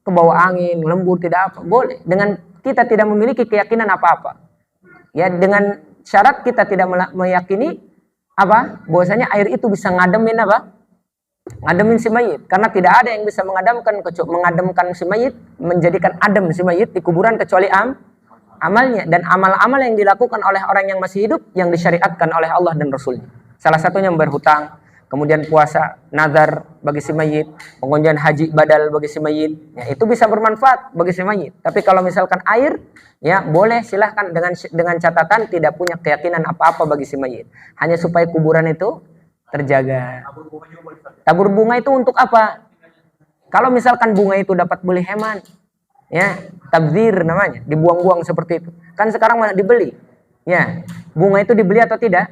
kebawa angin, lembur, tidak apa. Boleh. Dengan kita tidak memiliki keyakinan apa-apa. Ya, dengan syarat kita tidak meyakini bahwasanya air itu bisa ngademin ngademin si mayit. Karena tidak ada yang bisa mengademkan si mayit, menjadikan adem si mayit di kuburan kecuali amalnya. Dan amal-amal yang dilakukan oleh orang yang masih hidup yang disyariatkan oleh Allah dan Rasulnya. Salah satunya berhutang, kemudian puasa nazar bagi si mayit, kemudian haji badal bagi si mayit. Ya, itu bisa bermanfaat bagi si mayit. Tapi kalau misalkan air, ya boleh, silahkan dengan catatan tidak punya keyakinan apa-apa bagi si mayit. Hanya supaya kuburan itu terjaga. Tabur bunga itu untuk apa? Kalau misalkan bunga itu dapat beli hemat, ya tabzir namanya, dibuang-buang seperti itu. Kan sekarang malah dibeli. Ya, bunga itu dibeli atau tidak?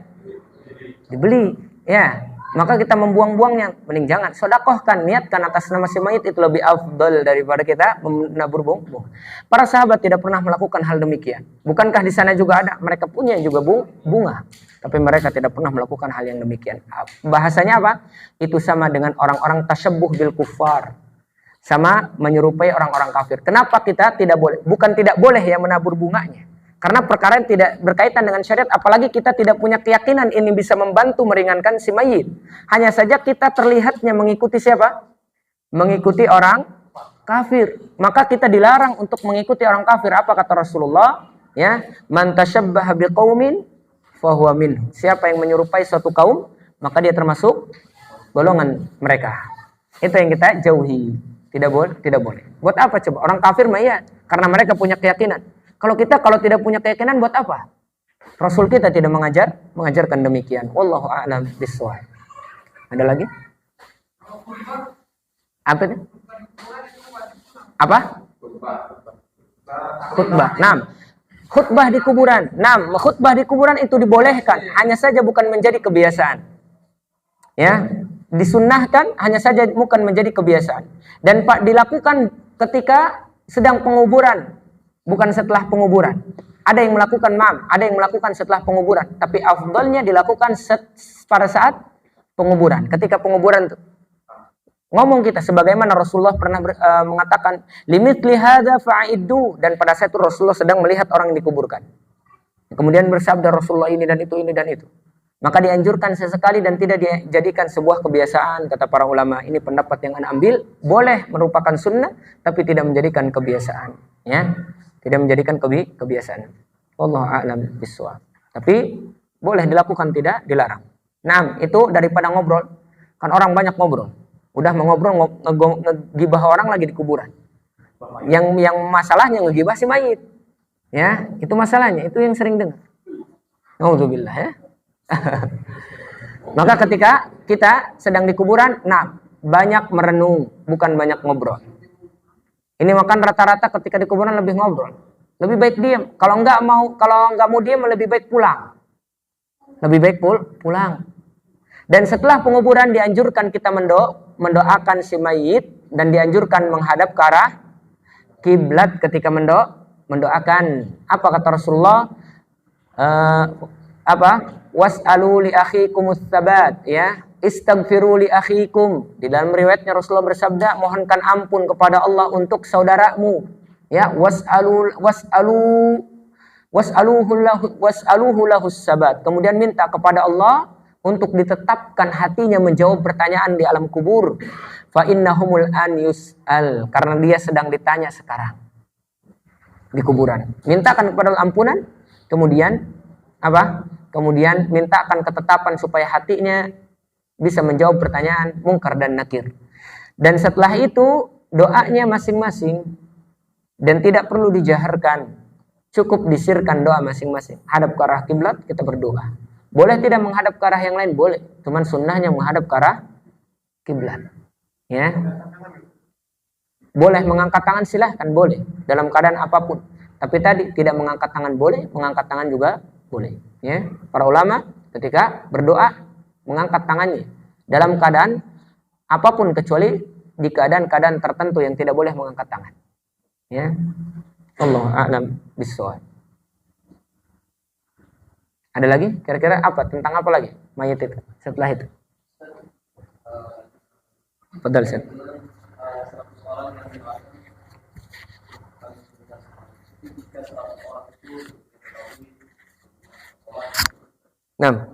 Dibeli. Ya. Maka kita membuang-buangnya, mending jangan. Sedekahkan, niatkan atas nama si mayit, itu lebih afdal daripada kita menabur bunga. Para sahabat tidak pernah melakukan hal demikian. Bukankah di sana juga ada? Mereka punya juga bunga. Tapi mereka tidak pernah melakukan hal yang demikian. Bahasanya apa? Itu sama dengan orang-orang tasyabbuh bil kuffar. Sama menyerupai orang-orang kafir. Kenapa kita tidak boleh? Bukan tidak boleh ya menabur bunganya. Karena perkara yang tidak berkaitan dengan syariat, apalagi kita tidak punya keyakinan ini bisa membantu meringankan si mayit. Hanya saja kita terlihatnya mengikuti siapa? Mengikuti orang kafir. Maka kita dilarang untuk mengikuti orang kafir. Apa kata Rasulullah? Ya, man tasyabbaha biqaumin fahuwa minhum. Siapa yang menyerupai suatu kaum, maka dia termasuk golongan mereka. Itu yang kita jauhi. Tidak boleh. Buat apa coba? Orang kafir mah ya, karena mereka punya keyakinan. Kalau tidak punya keyakinan, buat apa? Rasul kita tidak mengajarkan demikian. Wallahu a'lam bishawab. Ada lagi? Apa itu? Apa? Khutbah. Khutbah di kuburan. Khutbah di kuburan itu dibolehkan, hanya saja bukan menjadi kebiasaan. Ya, disunnahkan, hanya saja bukan menjadi kebiasaan. Dan dilakukan ketika sedang penguburan. Bukan setelah penguburan. Ada yang melakukan ada yang melakukan setelah penguburan, tapi afdalnya dilakukan pada saat penguburan. Ketika penguburan ngomong kita sebagaimana Rasulullah pernah mengatakan limithli hadza fa'iddu, dan pada saat itu Rasulullah sedang melihat orang yang dikuburkan. Kemudian bersabda Rasulullah ini dan itu, ini dan itu. Maka dianjurkan sesekali dan tidak dijadikan sebuah kebiasaan, kata para ulama. Ini pendapat yang Anda ambil, boleh merupakan sunnah tapi tidak menjadikan kebiasaan, ya. Tidak menjadikan kebiasaan. Wallahu a'lam bishawab. Tapi boleh dilakukan, tidak dilarang. Nah, itu daripada ngobrol. Kan orang banyak ngobrol. Udah mengobrol ngegibah orang lagi di kuburan. Yang masalahnya ngegibah si mayit. Ya, itu masalahnya. Itu yang sering dengar. Nauzubillah, ya. Maka ketika kita sedang di kuburan, banyak merenung, bukan banyak ngobrol. Ini makan rata-rata ketika di kuburan lebih ngobrol. Lebih baik diam. Kalau nggak mau diam, lebih baik pulang. Lebih baik pulang. Dan setelah penguburan dianjurkan kita mendoakan si mayit, dan dianjurkan menghadap ke arah kiblat ketika mendoakan. Apa kata Rasulullah? Was'alu li akhikumus sabat, ya. Istaghfiru li akhikum. Di dalam riwayatnya Rasulullah bersabda, mohonkan ampun kepada Allah untuk saudaramu. Ya, was'aluhu lahus sabat. Kemudian minta kepada Allah untuk ditetapkan hatinya menjawab pertanyaan di alam kubur. Fa innahumul an yus'al, karena dia sedang ditanya sekarang di kuburan. Mintakan kepada ampunan, kemudian Kemudian mintakan ketetapan supaya hatinya bisa menjawab pertanyaan mungkar dan nakir. Dan setelah itu doanya masing-masing, dan tidak perlu dijaharkan. Cukup disirkan doa masing-masing. Hadap ke arah kiblat, kita berdoa. Boleh tidak menghadap ke arah yang lain? Boleh. Cuman sunnahnya menghadap ke arah kiblat. Ya. Boleh mengangkat tangan, silahkan, boleh. Dalam keadaan apapun. Tapi tadi tidak mengangkat tangan boleh, mengangkat tangan juga boleh. Ya. Para ulama ketika berdoa mengangkat tangannya dalam keadaan apapun kecuali di keadaan-keadaan tertentu yang tidak boleh mengangkat tangan. Ya. Allah a'lam bishawab. Ada lagi? Kira-kira apa? Tentang apa lagi? Mayit itu. Setelah itu. Padahal Ustaz. Nah,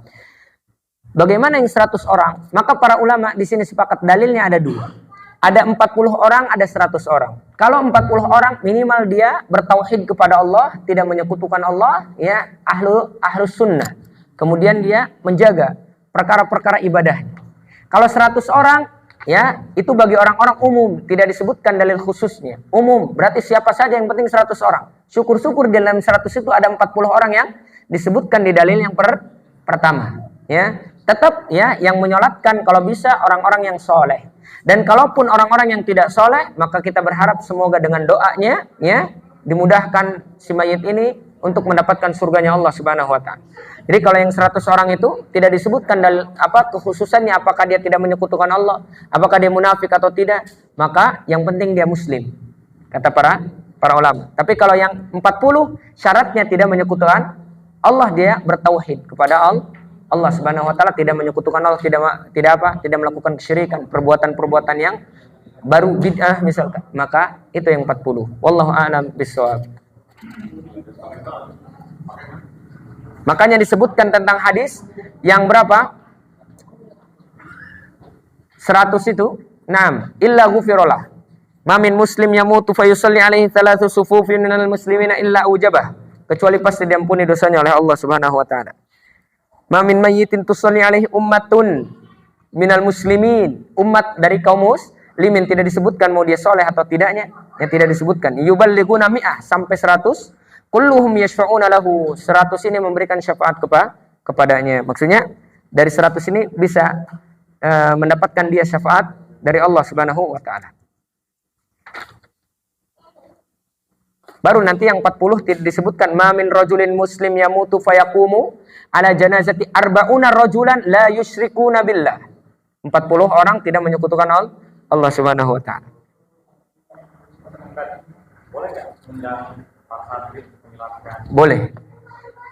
bagaimana yang 100 orang? Maka para ulama di sini sepakat dalilnya ada dua. Ada 40 orang, ada 100 orang. Kalau 40 orang minimal dia bertauhid kepada Allah, tidak menyekutukan Allah, ya, ahlus sunnah. Kemudian dia menjaga perkara-perkara ibadahnya. Kalau 100 orang, ya, itu bagi orang-orang umum, tidak disebutkan dalil khususnya. Umum, berarti siapa saja, yang penting 100 orang. Syukur-syukur di dalam 100 itu ada 40 orang yang disebutkan di dalil yang pertama, ya. Tetap, ya, yang menyolatkan kalau bisa orang-orang yang soleh. Dan kalaupun orang-orang yang tidak soleh, maka kita berharap semoga dengan doanya, ya, dimudahkan si mayit ini untuk mendapatkan surganya Allah Subhanahu wa ta'ala. Jadi kalau yang 100 orang itu tidak disebutkan dalil kekhususannya, apakah dia tidak menyekutukan Allah, apakah dia munafik atau tidak, maka yang penting dia muslim, kata para ulama. Tapi kalau yang 40 syaratnya tidak menyekutukan Allah, dia bertauhid kepada Allah Subhanahu wa ta'ala, tidak menyekutukan Allah, tidak melakukan kesyirikan, perbuatan-perbuatan yang baru bid'ah misalkan, maka itu yang 40. Wallahu a'lam bishawab. Makanya disebutkan tentang hadis yang berapa? 100 itu. Naam, illa ghufirolah. Ma min muslim yamutu fayusalli alaihi thalathu sufufin minal muslimina illa ujabah. Kecuali pasti diampuni dosanya oleh Allah Subhanahu wa ta'ala. Ma min mayyitin tusalli alaihi ummatun minal muslimin. Umat dari kaum muslimin, tidak disebutkan mau dia soleh atau tidaknya, yang tidak disebutkan. Yuballighuna mi'ah, sampai 100. Kulluhum yashfa'una lahu. 100 ini memberikan syafaat kepadanya. Maksudnya dari 100 ini bisa mendapatkan dia syafaat dari Allah Subhanahu wa ta'ala. Baru nanti yang 40 tidak disebutkan. Ma min rajulin muslim yamutu fayaqumu ala janazati arba'una rajulan la yusyrikuna billah. 40 orang tidak menyekutukan Allah Subhanahu wa ta'ala. Boleh enggak undang santri menjelaskan. Boleh.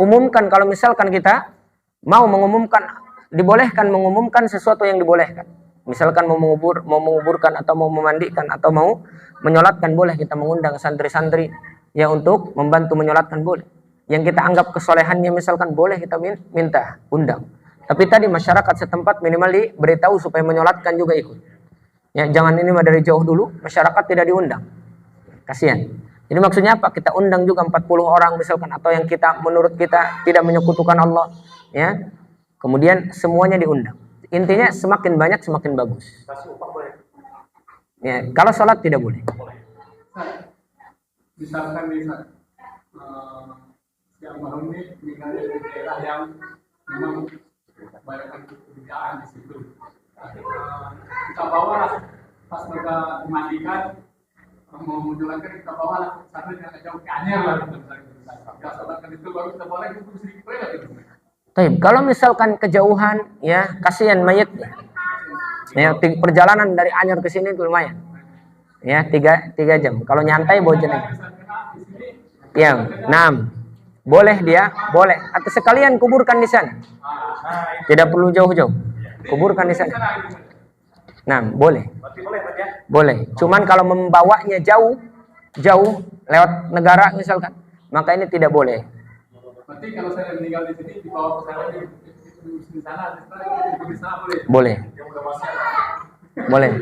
Umumkan kalau misalkan kita mau mengumumkan, dibolehkan mengumumkan sesuatu yang dibolehkan. Misalkan mau menguburkan atau mau memandikan atau mau menyolatkan, boleh kita mengundang santri-santri ya untuk membantu menyolatkan, boleh. Yang kita anggap kesolehannya misalkan, boleh kita minta undang. Tapi tadi masyarakat setempat minimal diberitahu supaya menyolatkan juga ikut. Ya, jangan ini mah dari jauh dulu masyarakat tidak diundang. Kasihan. Jadi maksudnya apa? Kita undang juga 40 orang misalkan, atau yang kita menurut kita tidak menyekutukan Allah, ya. Kemudian semuanya diundang. Intinya semakin banyak semakin bagus. Kasih upah boleh. Ya, kalau sholat tidak boleh. Misalkan yang baru ini meninggalnya di daerah yang memang banyak kebijakan di situ. Kita bawa pas mereka dimandikan, mau menjalankan kita bawa lah sampai jangan jauh ke Anyer lah gitu. Kita sholatkan itu baru kita boleh itu sedikit boleh gitu. Taib, kalau misalkan kejauhan, ya kasihan mayitnya. Ya, perjalanan dari Anyer ke sini itu lumayan. Ya, 3 jam. Kalau nyantai bawa jenazah. Ya, 6. Boleh dia, boleh. Atau sekalian kuburkan di sana. Tidak perlu jauh-jauh. Kuburkan di sana. Nah, boleh. Boleh. Cuman kalau membawanya jauh lewat negara misalkan, maka ini tidak boleh. Berarti kalau saya meninggal di sini dibawa ke sana di sana boleh. Boleh. Boleh.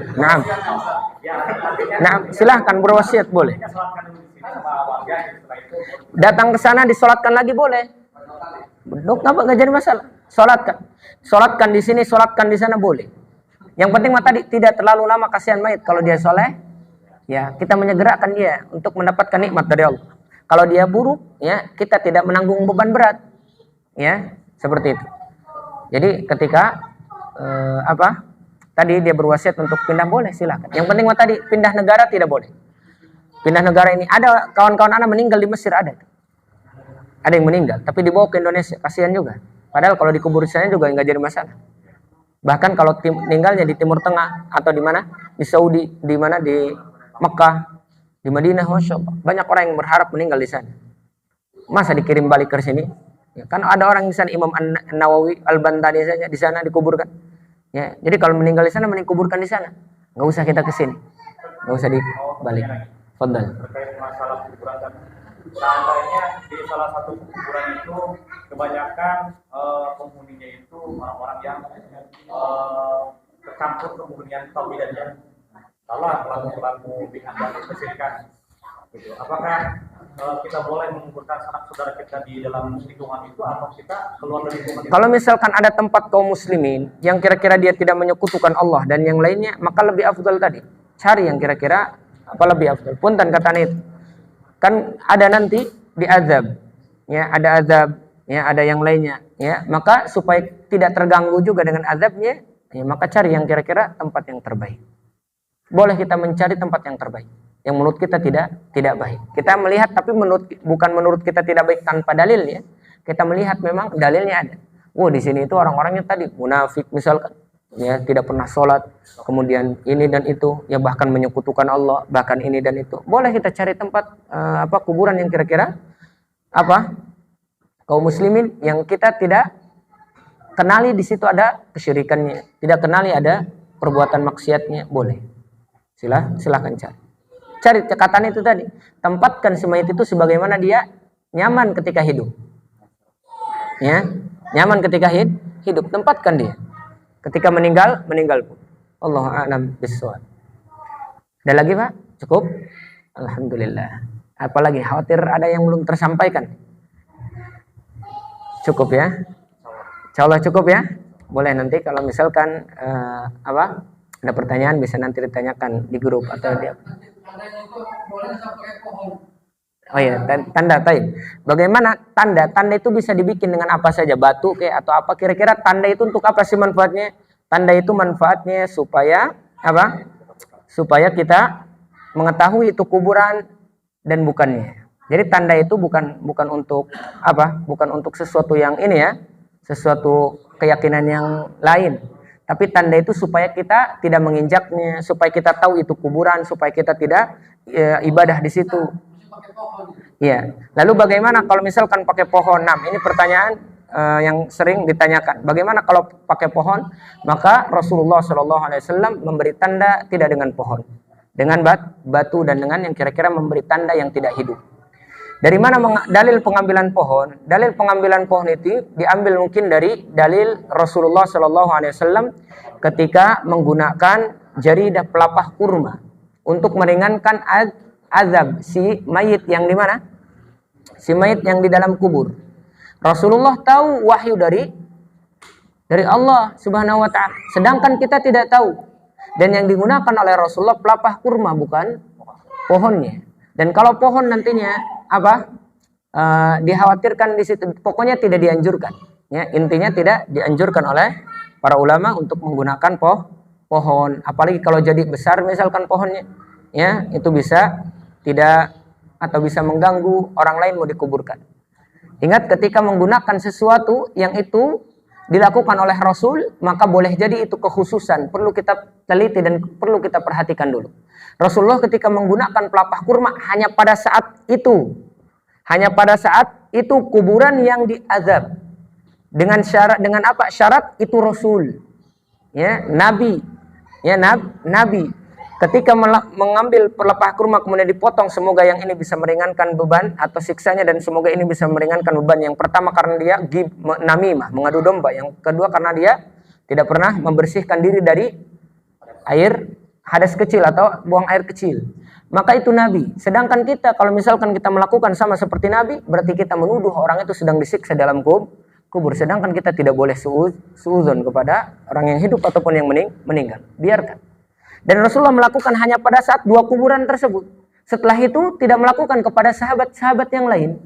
Nah, silahkan berwasiat boleh. Datang ke sana disolatkan lagi boleh. Dok, nggak jadi masalah. Solatkan di sini, solatkan di sana boleh. Yang penting mah tadi tidak terlalu lama, kasihan mayit. Kalau dia soleh, ya kita menyegerakan dia untuk mendapatkan nikmat dari Allah. Kalau dia buruk, ya kita tidak menanggung beban berat, ya seperti itu. Jadi ketika tadi dia berwasiat untuk pindah, boleh silakan. Yang penting mah tadi pindah negara tidak boleh. Pindah negara ini ada kawan-kawan anak meninggal di Mesir, ada yang meninggal, tapi dibawa ke Indonesia, kasihan juga. Padahal kalau dikubur di sana juga nggak jadi masalah. Bahkan kalau meninggalnya di Timur Tengah atau di mana, di Saudi, di mana di Mekah, di Madinah, Masya Allah, banyak orang yang berharap meninggal di sana. Masa dikirim balik ke sini? Ya, kan ada orang di sana, Imam An-Nawawi, Al-Bantani saja di sana dikuburkan. Ya, jadi kalau meninggal di sana, mending kuburkan di sana. Nggak usah kita ke sini, nggak usah dibalik. Fadal. Terkait masalah kuburan dan seandainya di salah satu kuburan itu kebanyakan penghuninya itu orang-orang yang tercampur kemudian tauhidnya. Kalau pelaku bid'ah dan kesyirikan, gitu. Apakah kita boleh mengumpulkan sanak saudara kita di dalam lingkungan itu atau kita keluar dari lingkungan itu? Kalau misalkan ada tempat kaum muslimin yang kira-kira dia tidak menyekutukan Allah dan yang lainnya, maka lebih afdal tadi cari yang kira-kira apa lebih afdal. Punten kata itu kan ada nanti diazab, ya ada azab, ya ada yang lainnya, ya maka supaya tidak terganggu juga dengan azabnya, ya maka cari yang kira-kira tempat yang terbaik. Boleh kita mencari tempat yang terbaik, yang menurut kita tidak baik. Kita melihat tapi bukan menurut kita tidak baik tanpa dalil, ya. Kita melihat memang dalilnya ada. Di sini itu orang-orangnya tadi munafik misalkan, ya tidak pernah sholat, kemudian ini dan itu, ya bahkan menyekutukan Allah, bahkan ini dan itu. Boleh kita cari tempat kuburan yang kira-kira kaum muslimin yang kita tidak kenali di situ ada kesyirikannya, tidak kenali ada perbuatan maksiatnya, boleh. Silahkan cari cekatan itu tadi, tempatkan si mayit itu sebagaimana dia nyaman ketika hidup, ya nyaman ketika hidup, tempatkan dia. Ketika meninggal pun. Allahu a'lam bishawab. Ada lagi Pak? Cukup? Alhamdulillah. Apalagi khawatir ada yang belum tersampaikan? Cukup ya? Insyaallah cukup ya? Boleh nanti kalau misalkan ada pertanyaan bisa nanti ditanyakan di grup atau di Oh iya, tanda taib. Bagaimana tanda? Tanda itu bisa dibikin dengan apa saja, batu kayak atau apa. Kira-kira tanda itu untuk apa sih manfaatnya? Tanda itu manfaatnya supaya apa? Supaya kita mengetahui itu kuburan dan bukannya. Jadi tanda itu bukan untuk apa? Bukan untuk sesuatu yang ini ya, sesuatu keyakinan yang lain. Tapi tanda itu supaya kita tidak menginjaknya, supaya kita tahu itu kuburan, supaya kita tidak ibadah di situ. Iya. Lalu bagaimana kalau misalkan pakai pohon? Nah, ini pertanyaan yang sering ditanyakan. Bagaimana kalau pakai pohon? Maka Rasulullah SAW memberi tanda tidak dengan pohon, dengan batu dan dengan yang kira-kira memberi tanda yang tidak hidup. Dari mana dalil pengambilan pohon? Dalil pengambilan pohon itu diambil mungkin dari dalil Rasulullah SAW ketika menggunakan jaridah pelapah kurma untuk meringankan azab si mayit yang di mana? Si mayit yang di dalam kubur. Rasulullah tahu wahyu dari Allah Subhanahu wa taala. Sedangkan kita tidak tahu. Dan yang digunakan oleh Rasulullah pelapah kurma, bukan pohonnya. Dan kalau pohon nantinya dikhawatirkan di situ, pokoknya tidak dianjurkan. Ya, intinya tidak dianjurkan oleh para ulama untuk menggunakan pohon. Apalagi kalau jadi besar misalkan pohonnya, ya itu bisa tidak atau bisa mengganggu orang lain mau dikuburkan. Ingat, ketika menggunakan sesuatu yang itu dilakukan oleh Rasul, maka boleh jadi itu kekhususan, perlu kita teliti dan perlu kita perhatikan dulu. Rasulullah ketika menggunakan pelapah kurma hanya pada saat itu kuburan yang diazab. Dengan syarat, dengan apa? Syarat itu Rasul, ya Nabi, ya Nabi. Ketika mengambil pelapah kurma kemudian dipotong, semoga yang ini bisa meringankan beban atau siksanya, dan semoga ini bisa meringankan beban. Yang pertama karena dia namimah, mengadu domba. Yang kedua karena dia tidak pernah membersihkan diri dari air hadas kecil atau buang air kecil. Maka itu Nabi. Sedangkan kita kalau misalkan kita melakukan sama seperti Nabi, berarti kita menuduh orang itu sedang disiksa dalam kubur. Sedangkan kita tidak boleh suuzon kepada orang yang hidup ataupun yang meninggal. Biarkan. Dan Rasulullah melakukan hanya pada saat dua kuburan tersebut. Setelah itu tidak melakukan kepada sahabat-sahabat yang lain.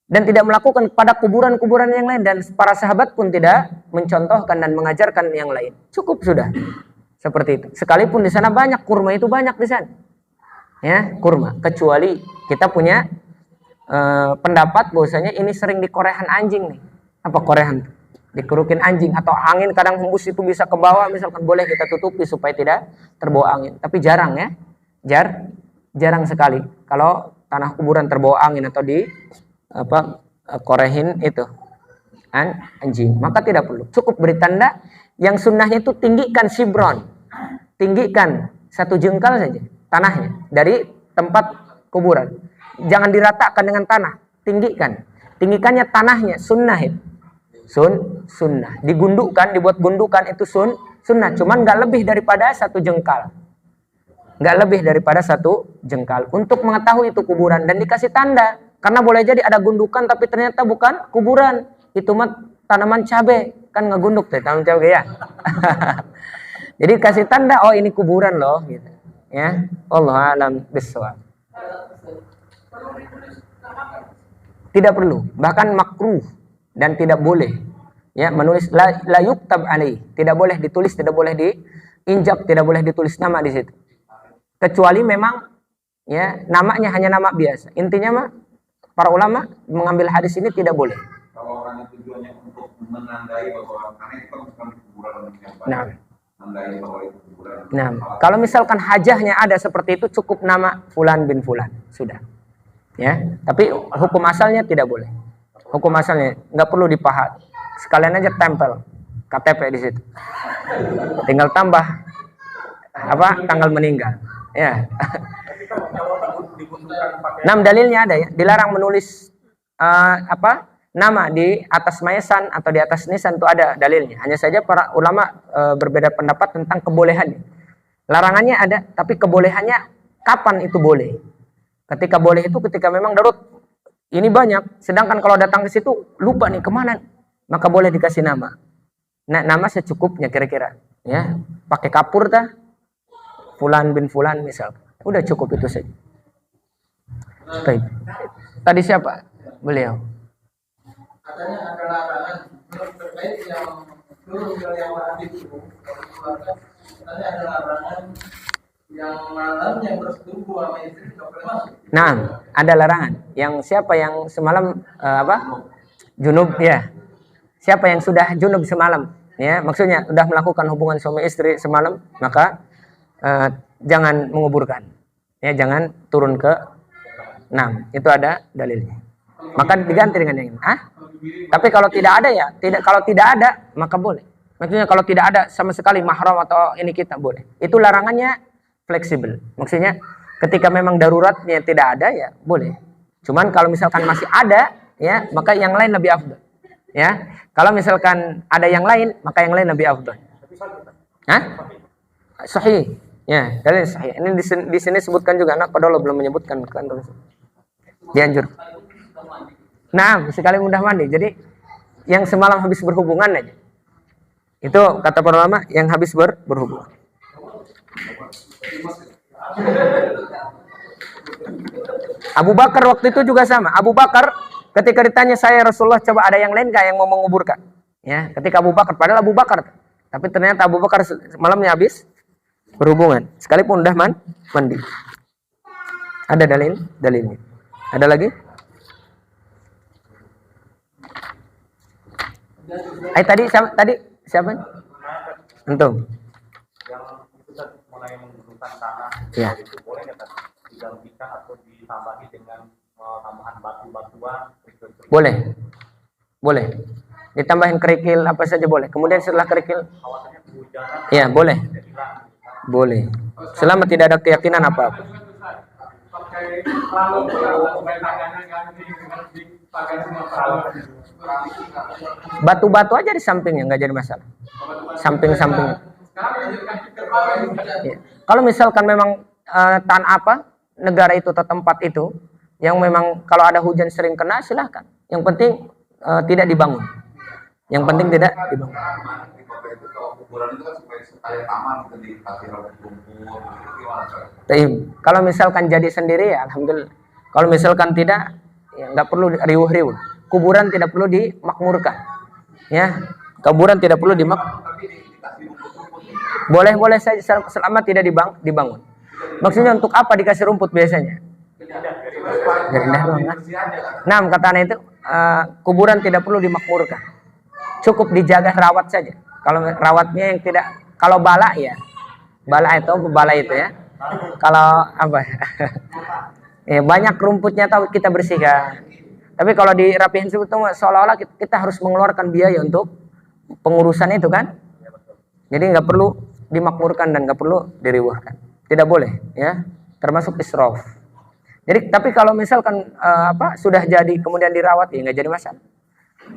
Dan tidak melakukan pada kuburan-kuburan yang lain. Dan para sahabat pun tidak mencontohkan dan mengajarkan yang lain. Cukup sudah. Seperti itu. Sekalipun di sana banyak, kurma itu banyak di sana. Ya, kurma. Kecuali kita punya pendapat bahwasanya ini sering dikorehan anjing nih. Apa korehan? Dikerukin anjing atau angin kadang hembus itu bisa ke bawah, misalkan boleh kita tutupi supaya tidak terbawa angin. Tapi jarang ya, jarang sekali kalau tanah kuburan terbawa angin atau di korehin itu anjing. Maka tidak perlu, cukup beri tanda. Yang sunnahnya itu tinggikan sibron, tinggikan 1 jengkal saja tanahnya dari tempat kuburan. Jangan diratakan dengan tanah, tinggikannya tanahnya, sunnah itu. Sunnah. Digundukkan, dibuat gundukan itu sunnah. Cuman nggak lebih daripada 1 jengkal. Nggak lebih daripada 1 jengkal. Untuk mengetahui itu kuburan dan dikasih tanda. Karena boleh jadi ada gundukan tapi ternyata bukan kuburan. Itu mah tanaman cabai. Kan ngegunduk tuh tanaman cabai ya. Jadi kasih tanda, oh ini kuburan loh. Gitu. Ya. Wallahu a'lam bishawab. Tidak perlu. Bahkan makruh. Dan tidak boleh ya menulis la yuktab alai, tidak boleh ditulis, tidak boleh diinjak, tidak boleh ditulis nama di situ. Kecuali memang ya namanya hanya nama biasa. Intinya mah para ulama mengambil hadis ini tidak boleh. Kalau orang itu tujuannya untuk menandai bahwa karena itu kan bukan kuburan yang baik. Nah. Menandai bahwa itu kuburan. Nah, kalau misalkan hajahnya ada seperti itu, cukup nama fulan bin fulan, sudah. Ya, tapi hukum asalnya tidak boleh. Hukum asalnya nggak perlu dipahat, sekalian aja tempel KTP di situ. Tinggal tambah tanggal meninggal. Ya. Nah, dalilnya ada ya, dilarang menulis nama di atas mayesan atau di atas nisan, itu ada dalilnya. Hanya saja para ulama berbeda pendapat tentang kebolehannya. Larangannya ada, tapi kebolehannya kapan itu boleh? Ketika boleh itu ketika memang darurat. Ini banyak, sedangkan kalau datang ke situ lupa nih kemana, maka boleh dikasih nama. Nah, nama secukupnya kira-kira, ya. Pakai kapur dah, fulan bin fulan misal, udah cukup itu saja. Baik. Tadi siapa? Beliau. Katanya ada larangan terkait yang turun yang wajib itu, katanya ada larangan yang malam yang bersetubuh sama istri tidak boleh masuk. Nah, ada larangan. Yang siapa yang semalam junub ya. Siapa yang sudah junub semalam, ya, maksudnya sudah melakukan hubungan suami istri semalam, maka jangan menguburkan. Ya, jangan turun ke Nah, itu ada dalilnya. Maka diganti dengan yang ini. Tapi kalau tidak ada ya, kalau tidak ada maka boleh. Maksudnya kalau tidak ada sama sekali mahram atau ini kita boleh. Itu larangannya fleksibel. Maksudnya ketika memang daruratnya tidak ada ya boleh. Cuman kalau misalkan masih ada ya, maka yang lain lebih afdal. Ya. Kalau misalkan ada yang lain, maka yang lain lebih afdal. Sahih. Ya, dalil sahih. Ini di sini sebutkan juga, anak Qadolo belum menyebutkan kan. Dianjur. Nah, sekali mudah mandi. Jadi yang semalam habis berhubungan aja. Itu kata para ulama yang habis berhubungan. Abu Bakar waktu itu juga sama. Abu Bakar ketika ditanya, saya Rasulullah, coba ada yang lain gak yang mau menguburkan? Ya, ketika Abu Bakar, padahal Abu Bakar, tapi ternyata Abu Bakar malamnya habis berhubungan, sekalipun udah mandi. Ada dalilnya. Ada lagi? Tadi siapa? Antum. Yang itu kan mulai menggunakan tanah, Ya. itu boleh nggak Tad? Digantikan atau ditambahi dengan tambahan batu-batuan? Boleh. Ditambahin kerikil apa saja boleh. Kemudian setelah kerikil, Khawatirnya kehujanan. ya boleh. Hilang. Boleh. Selama tidak ada keyakinan apa-apa. Pakai lalu supaya tangannya ganti pakai semua peralatan. Batu-batu aja di sampingnya nggak jadi masalah. Samping-samping. Ya. Kalau misalkan memang tanah apa negara itu atau tempat itu yang memang kalau ada hujan sering kena, silahkan. Yang penting tidak dibangun. Yang penting tidak dibangun. Di kota itu kalau kuburan itu kan supaya taman gitu, dikasih rumput, gimana? Kalau misalkan jadi sendiri ya alhamdulillah. Kalau misalkan tidak, ya nggak perlu riuh-riuh. Kuburan tidak perlu dimakmurkan. Ya, kuburan tidak perlu boleh saja selama tidak dibangun. Maksudnya untuk apa dikasih rumput biasanya? Nah, kata anak itu kuburan tidak perlu dimakmurkan. Cukup dijaga, rawat saja. Kalau rawatnya yang tidak, kalau bala ya. Bala itu ya. Kalau apa? Ya, banyak rumputnya tahu kita bersihkan. Tapi kalau dirapihin sebetulnya seolah-olah kita harus mengeluarkan biaya untuk pengurusan itu kan. Jadi nggak perlu dimakmurkan dan nggak perlu diriwahkan. Tidak boleh ya. Termasuk israf. Jadi tapi kalau misalkan sudah jadi kemudian dirawat ya nggak jadi masalah.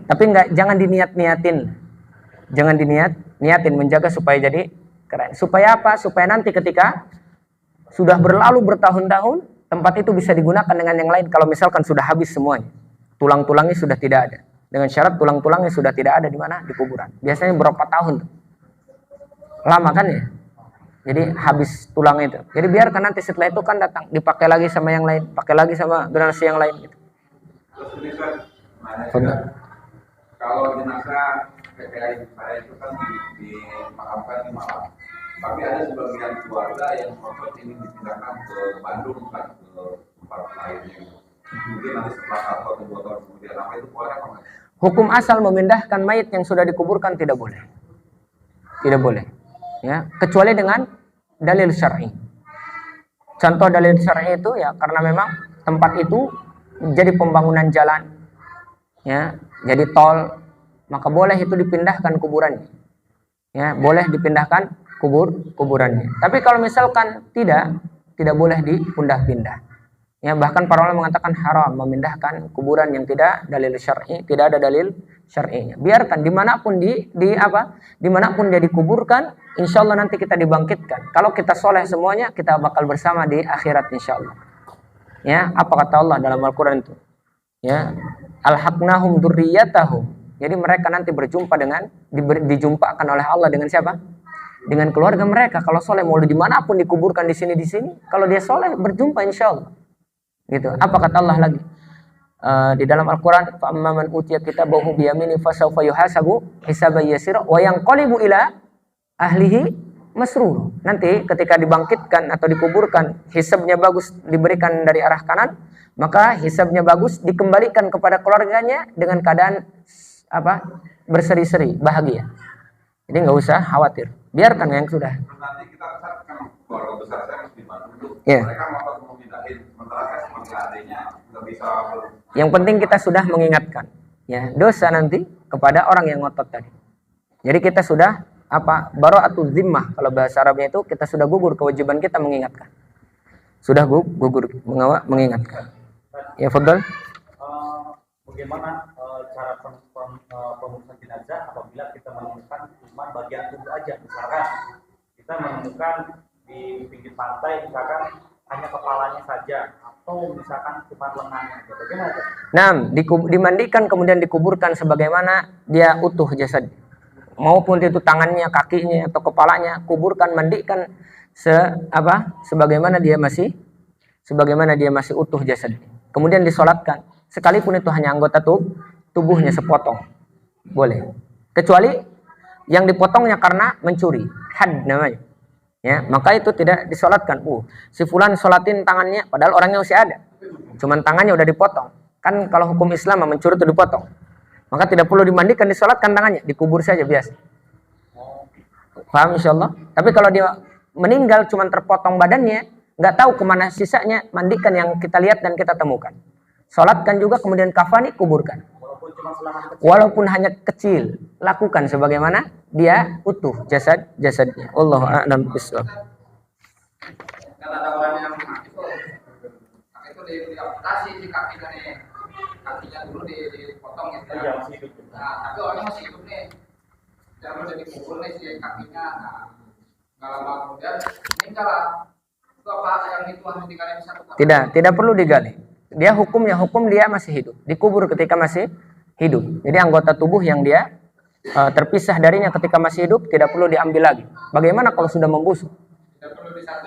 Tapi jangan diniatin. Jangan niatin menjaga supaya jadi keren. Supaya apa? Supaya nanti ketika sudah berlalu bertahun-tahun, tempat itu bisa digunakan dengan yang lain kalau misalkan sudah habis semuanya. Tulang-tulangnya sudah tidak ada. Dengan syarat tulang-tulangnya sudah tidak ada di mana? Di kuburan. Biasanya berapa tahun? Lama kan ya? Jadi habis tulang itu. Jadi biarkan nanti setelah itu kan datang dipakai lagi sama yang lain, pakai lagi sama generasi yang lain gitu. Terus ini kan nanya, kalau jenazah PPI saya itu kan dimakamkan di Malang. Tapi ada sebagian keluarga yang ngotot ini dipindahkan ke Bandung, bukan ke tempat lainnya. Mungkin nanti setelah 1 atau 2 tahun kemudian, apa itu boleh apa enggak? Hukum asal memindahkan mayit yang sudah dikuburkan tidak boleh. Tidak boleh. Ya, kecuali dengan dalil syar'i. Contoh dalil syar'i itu ya karena memang tempat itu jadi pembangunan jalan. Ya, jadi tol, maka boleh itu dipindahkan kuburannya. Ya, boleh dipindahkan kuburannya. Tapi kalau misalkan tidak boleh dipindah-pindah. Ya, bahkan para ulama mengatakan haram memindahkan kuburan yang tidak dalil syar'i, tidak ada dalil syar'inya. Biarkan dimanapun dimanapun dia dikuburkan, insya Allah nanti kita dibangkitkan. Kalau kita soleh semuanya, kita bakal bersama di akhirat insya Allah. Ya, apa kata Allah dalam Al-Quran itu? Ya, alhaqnahum dzurriyyatahum. Jadi mereka nanti berjumpa dijumpakan oleh Allah dengan siapa? Dengan keluarga mereka. Kalau soleh mau dimanapun dikuburkan di sini. Kalau dia soleh berjumpa insya Allah. Gitu. Apa kata Allah lagi? Di dalam Al-Quran, فَأَمَّا مَنْ أُوتِيَ كِتَابَهُ بِيَمِينِهِ فَسَوْفَ يُحَاسَبُ حِسَابًا يَسِيرًا وَيَنْقَلِبُ إِلَى أَهْلِهِ مسرور. Nanti ketika dibangkitkan atau dikuburkan, hisabnya bagus diberikan dari arah kanan, maka hisabnya bagus dikembalikan kepada keluarganya dengan keadaan berseri-seri, bahagia. Jadi nggak usah khawatir, biarkan yang sudah. Nanti kita kan keluarga besar saya di Bandung tuh, Yeah. mereka mau pindahin, sementara saya sebagai adiknya bisa Yang penting kita sudah mengingatkan, ya, dosa nanti kepada orang yang ngotot tadi. Jadi kita sudah bara'atu zimmah, kalau bahasa Arabnya itu kita sudah gugur kewajiban kita mengingatkan. Sudah gugur mengingatkan. Ya, fadhal. Bagaimana cara pemukulan jenazah apabila kita menemukan cuma bagian tubuh aja, misalkan kita menemukan di pinggir pantai misalkan hanya kepalanya saja atau misalkan cuma lengannya, bagaimana? Nah, dimandikan kemudian dikuburkan sebagaimana dia utuh jasad, maupun itu tangannya, kakinya atau kepalanya, kuburkan, mandikan sebagaimana dia masih utuh jasad. Kemudian disolatkan, sekalipun itu hanya anggota tubuhnya sepotong, boleh. Kecuali yang dipotongnya karena mencuri, had namanya. Ya, maka itu tidak disolatkan. Si fulan solatin tangannya, padahal orangnya masih ada. Cuman tangannya udah dipotong. Kan kalau hukum Islam mencuri itu dipotong. Maka tidak perlu dimandikan, disolatkan tangannya, dikubur saja biasa. Paham insyaallah? Tapi kalau dia meninggal cuman terpotong badannya, nggak tahu kemana sisanya, mandikan yang kita lihat dan kita temukan. Solatkan juga, kemudian kafani, kuburkan. Walaupun hanya kecil, lakukan sebagaimana dia utuh jasadnya. Allahu a'lam bishawab. Kalau ada orang yang itu diamputasi di kakinya nih, kakinya dulu dipotong gitu ya. Nah, tapi orangnya masih hidup nih, jangan udah dikubur nih si kakinya. Nah, nggak lama kemudian meninggal lah. Itu apa yang itu harus digali satu? Tidak perlu digali. Dia hukum dia masih hidup, dikubur ketika masih hidup. Jadi anggota tubuh yang dia terpisah darinya ketika masih hidup tidak perlu diambil lagi. Bagaimana kalau sudah membusuk?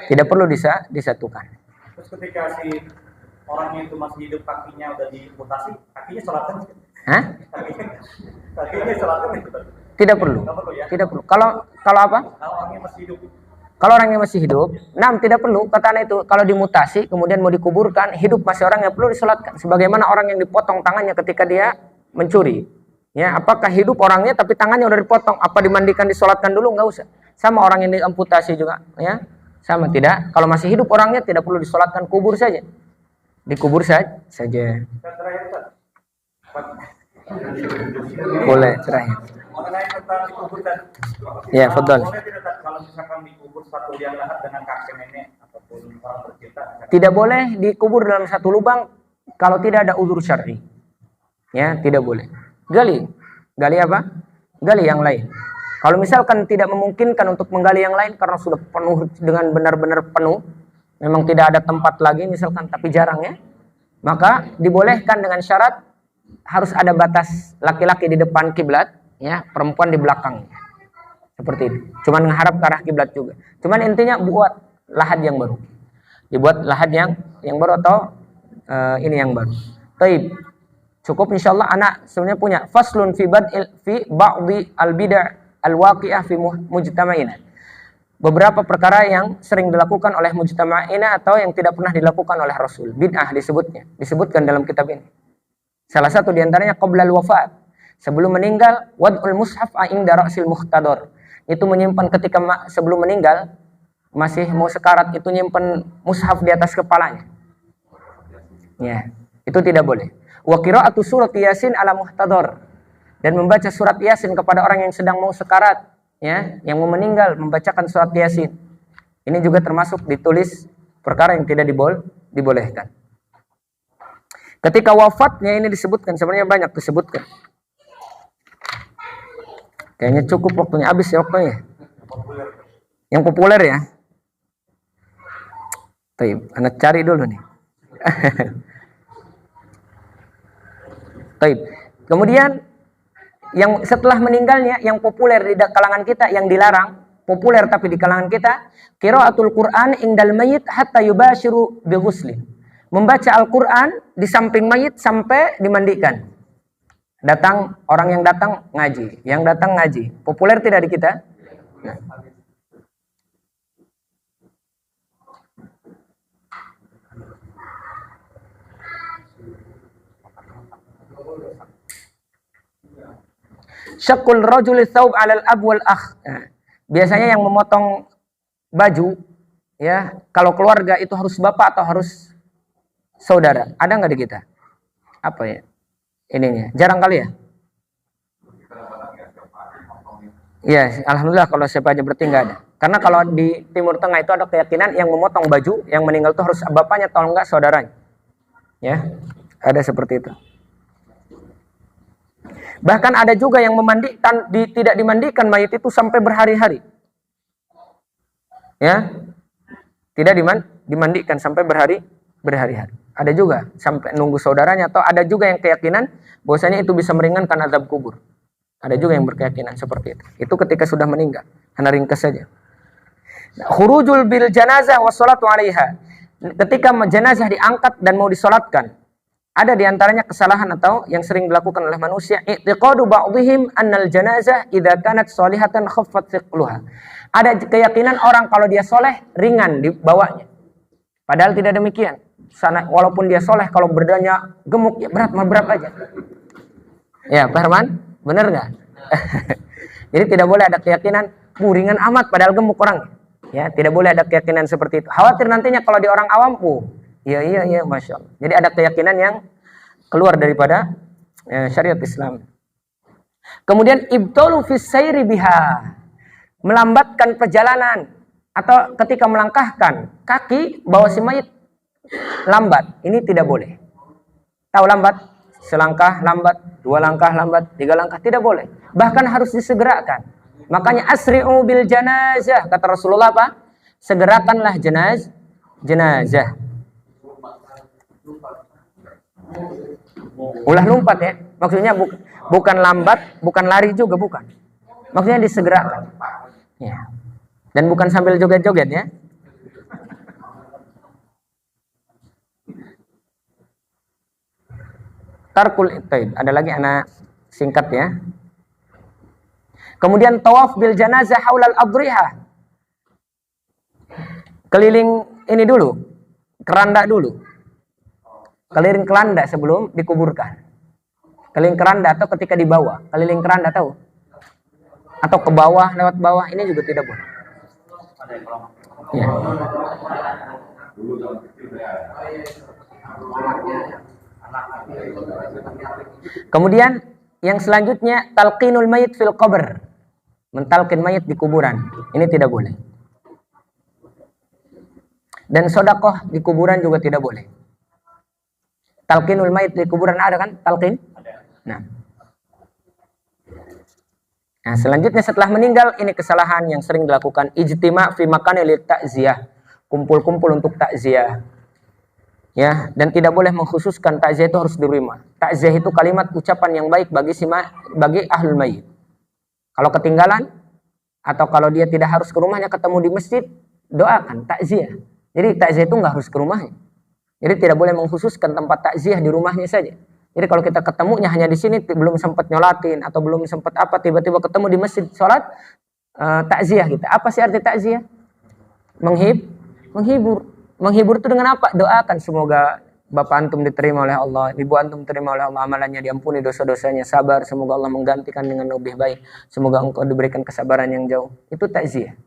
Tidak perlu disatukan. Terus ketika si orangnya itu masih hidup, kakinya udah dimutasi, kakinya sholatkan? Hah? Kakinya sholatkan itu? Tidak perlu. Ya? Tidak perlu. Kalau apa? Kalau orangnya masih hidup. Kalau orangnya masih hidup, tidak perlu. Kata itu, kalau dimutasi kemudian mau dikuburkan, hidup masih orang yang perlu disolatkan. Sebagaimana orang yang dipotong tangannya ketika dia mencuri. Ya, apakah hidup orangnya tapi tangannya udah dipotong? Apa dimandikan, disolatkan dulu? Nggak usah. Sama orang yang diamputasi juga, ya. Sama tidak. Kalau masih hidup orangnya tidak perlu disolatkan, kubur saja. Dikubur saja. Boleh terakhir. Mengenai tentang dikuburkan. Ya, fadhal. Boleh tidak kalau misalkan dikubur satu liang lahat dengan kakek nenek ataupun orang tercinta? Tidak boleh dikubur dalam satu lubang kalau tidak ada uzur syar'i. Ya, tidak boleh. Gali apa? Gali yang lain. Kalau misalkan tidak memungkinkan untuk menggali yang lain karena sudah penuh dengan benar-benar penuh, memang tidak ada tempat lagi misalkan, tapi jarang ya, maka dibolehkan dengan syarat harus ada batas, laki-laki di depan kiblat, ya, perempuan di belakang. Seperti itu. Cuman mengharap ke arah kiblat juga. Cuman intinya buat lahad yang baru. Dibuat lahad yang baru atau ini yang baru. Taib. Cukup insyaallah anak sebenarnya punya faslun fi ba'dhi al-bid'ah al-waqi'ah fi mujtama'ina. Beberapa perkara yang sering dilakukan oleh mujtama'ina atau yang tidak pernah dilakukan oleh Rasul. Bid'ah disebutkan dalam kitab ini. Salah satu diantaranya qoblal wafat. Sebelum meninggal, wad'ul mushaf inda ra'sil muhtadar. Itu menyimpan ketika sebelum meninggal, masih mau sekarat, itu nyimpan mushaf di atas kepalanya. Ya, itu tidak boleh. Wa qira'atu surat Yasin ala muhtadar. Dan membaca surat Yasin kepada orang yang sedang mau sekarat, ya, yang mau meninggal, membacakan surat Yasin. Ini juga termasuk ditulis perkara yang tidak dibolehkan. Ketika wafatnya ini disebutkan, sebenarnya banyak disebutkan. Kayaknya cukup waktunya, habis ya waktunya. Yang populer ya. Taib, anak cari dulu nih. Taib. Kemudian yang setelah meninggalnya yang populer di kalangan kita, yang dilarang, populer tapi di kalangan kita, qiraatul Qur'an indal mayyit hatta yubashiru bi ghuslin. Membaca Al-Qur'an di samping mayit sampai dimandikan. Datang orang yang datang ngaji. Populer tidak di kita? Nah. Syaqul rajuli thawb 'alal ab wal akh. Nah, biasanya yang memotong baju, ya, kalau keluarga itu harus bapak atau harus saudara. Ada nggak di kita? apa ya ininya, jarang kali ya. Ya, alhamdulillah kalau siapa aja berarti nggak ada. Karena kalau di Timur Tengah itu ada keyakinan yang memotong baju yang meninggal itu harus bapaknya atau enggak saudaranya. Ya, ada seperti itu. Bahkan ada juga yang memandikan, tidak dimandikan mayit itu sampai berhari-hari. Ya, tidak dimandikan sampai berhari-hari. Ada juga sampai nunggu saudaranya, atau ada juga yang keyakinan bahwasanya itu bisa meringankan azab kubur. Ada juga yang berkeyakinan seperti itu. Itu ketika sudah meninggal. Hanya ringkas saja. Khurujul bil janazah wassalatu 'alaiha. Ketika jenazah diangkat dan mau disolatkan, ada diantaranya kesalahan atau yang sering dilakukan oleh manusia. I'tiqadu ba'dihim annal janazah idza kanat sholihatan khaffat thiqluha. Ada keyakinan orang kalau dia soleh ringan dibawanya. Padahal tidak demikian. Walaupun dia soleh, kalau berdanya gemuk ya berat aja. Ya, Pak Herman? Benar nggak? Jadi tidak boleh ada keyakinan ringan amat padahal gemuk orang. Ya, tidak boleh ada keyakinan seperti itu. Khawatir nantinya kalau di orang awam, iya, masya Allah. Jadi ada keyakinan yang keluar daripada syariat Islam. Kemudian ibtalu fis sayri biha, melambatkan perjalanan atau ketika melangkahkan kaki bawa si mayit lambat. Ini tidak boleh. Tahu lambat? Selangkah lambat, 2 langkah lambat, 3 langkah, tidak boleh. Bahkan harus disegerakan. Makanya asri'u bil janazah, kata Rasulullah apa? Segerakanlah jenazah. Ulah lumpat ya. Maksudnya bukan lambat, bukan lari juga, bukan. Maksudnya disegerakan. Ya. Dan bukan sambil joget-joget ya. Tarkul itaib. Ada lagi anak singkat ya. Kemudian tawaf bil janazah haulal adriha. Keliling ini dulu. Keranda dulu. Keliling keranda sebelum dikuburkan. Keliling keranda atau ketika dibawa. Keliling keranda tahu? Atau ke bawah, lewat bawah, ini juga tidak boleh. Ya. Kemudian yang selanjutnya talqinul mayit fil qabr, mentalqin mayit di kuburan. Ini tidak boleh. Dan sedekah di kuburan juga tidak boleh. Talqinul mayit di kuburan ada kan? Talqin? Nah, selanjutnya setelah meninggal, ini kesalahan yang sering dilakukan, ijtima' fi makanil ta'ziyah, kumpul-kumpul untuk takziah. Ya, dan tidak boleh mengkhususkan takziah itu harus di rumah. Takziah itu kalimat ucapan yang baik bagi ahlul mayit. Kalau ketinggalan atau kalau dia tidak harus ke rumahnya, ketemu di masjid, doakan takziah. Jadi takziah itu nggak harus ke rumahnya. Jadi tidak boleh mengkhususkan tempat takziah di rumahnya saja. Jadi kalau kita ketemunya hanya di sini, belum sempat nyolatin atau belum sempat apa, tiba-tiba ketemu di masjid sholat, takziah kita. Apa sih arti takziah? Menghibur. Menghibur itu dengan apa? Doakan semoga bapak antum diterima oleh Allah, ibu antum diterima oleh Allah, amalannya diampuni, dosa-dosanya, sabar, semoga Allah menggantikan dengan lebih baik, semoga engkau diberikan kesabaran yang jauh. Itu takziah.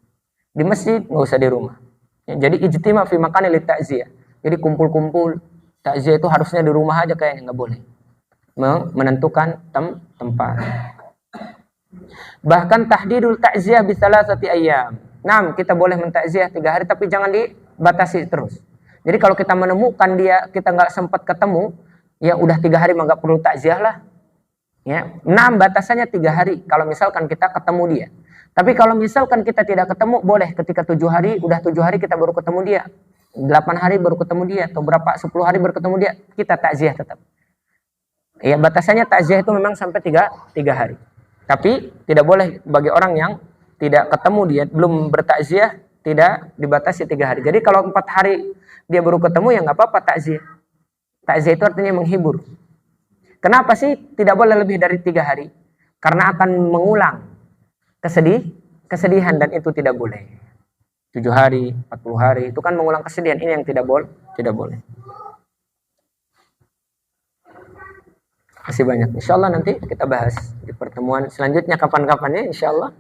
Di masjid, nggak usah di rumah. Ya, jadi ijtima' fi makanil takziah. Jadi kumpul-kumpul takziah itu harusnya di rumah aja, kayaknya nggak boleh. Menentukan tempat. Bahkan tahdidul takziah bi salasati ayyam. Nah, kita boleh mentakziah 3 hari, tapi jangan dibatasi terus. Jadi kalau kita menemukan dia, kita nggak sempat ketemu, ya udah 3 hari mah nggak perlu takziah lah. Ya, 6 batasannya 3 hari. Kalau misalkan kita ketemu dia. Tapi kalau misalkan kita tidak ketemu, boleh ketika 7 hari, udah 7 hari kita baru ketemu dia, 8 hari baru ketemu dia, atau berapa 10 hari baru ketemu dia, kita takziah tetap. Ya, batasannya takziah itu memang sampai 3 hari. Tapi tidak boleh bagi orang yang tidak ketemu dia, belum bertakziah, tidak dibatasi 3 hari. Jadi kalau 4 hari dia baru ketemu, ya nggak apa-apa takziah. Takziah itu artinya menghibur. Kenapa sih tidak boleh lebih dari 3 hari? Karena akan mengulang kesedihan, dan itu tidak boleh. 7 hari, 40 hari, itu kan mengulang kesedihan. Ini yang tidak boleh. Masih banyak. Insya Allah nanti kita bahas di pertemuan selanjutnya, kapan-kapan ya, insya Allah.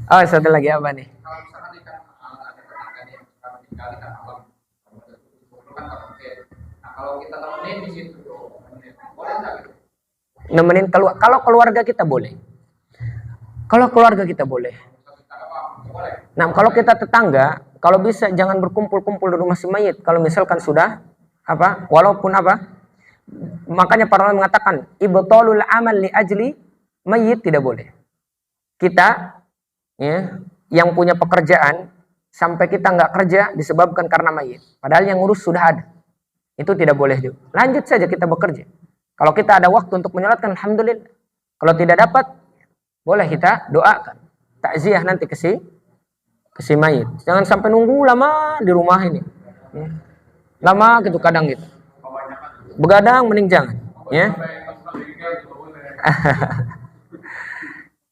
Oh, satu lagi apa nih? Kalau misalkan ikan ada tetangga yang suka meninggal ikan alam, kan nggak mungkin. Nah kalau kita temenin di situ, Nemenin kalau keluarga kita boleh. Kalau keluarga kita boleh. Nah, kalau kita tetangga, kalau bisa jangan berkumpul-kumpul di rumah si mayit. Kalau misalkan sudah apa? Walaupun apa? Makanya para ulama mengatakan ibtalul amal li ajli mayit tidak boleh. Kita ya, yang punya pekerjaan sampai kita nggak kerja disebabkan karena mayit. Padahal yang ngurus sudah ada. Itu tidak boleh juga. Lanjut saja kita bekerja. Kalau kita ada waktu untuk menyolatkan, alhamdulillah. Kalau tidak dapat, boleh kita doakan. Takziah nanti ke si mayit. Jangan sampai nunggu lama di rumah ini. Ya. Lama gitu kadang gitu. Begadang mending jangan. Ya.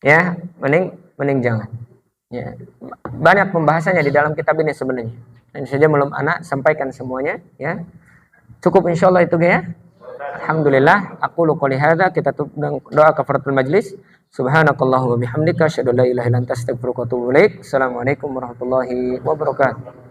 Ya, mending jangan. Ya. Banyak pembahasannya di dalam kitab ini sebenarnya. Dan saja belum anak sampaikan semuanya. Ya. Cukup insyaallah itu ya. Alhamdulillah, aku qouli hadza, kita tutup dengan doa kafaratul majlis. Subhanakallahumma bihamdika asyhadu an la ilaha illa anta astaghfiruka wa atubu ilaik. Assalamualaikum warahmatullahi wabarakatuh.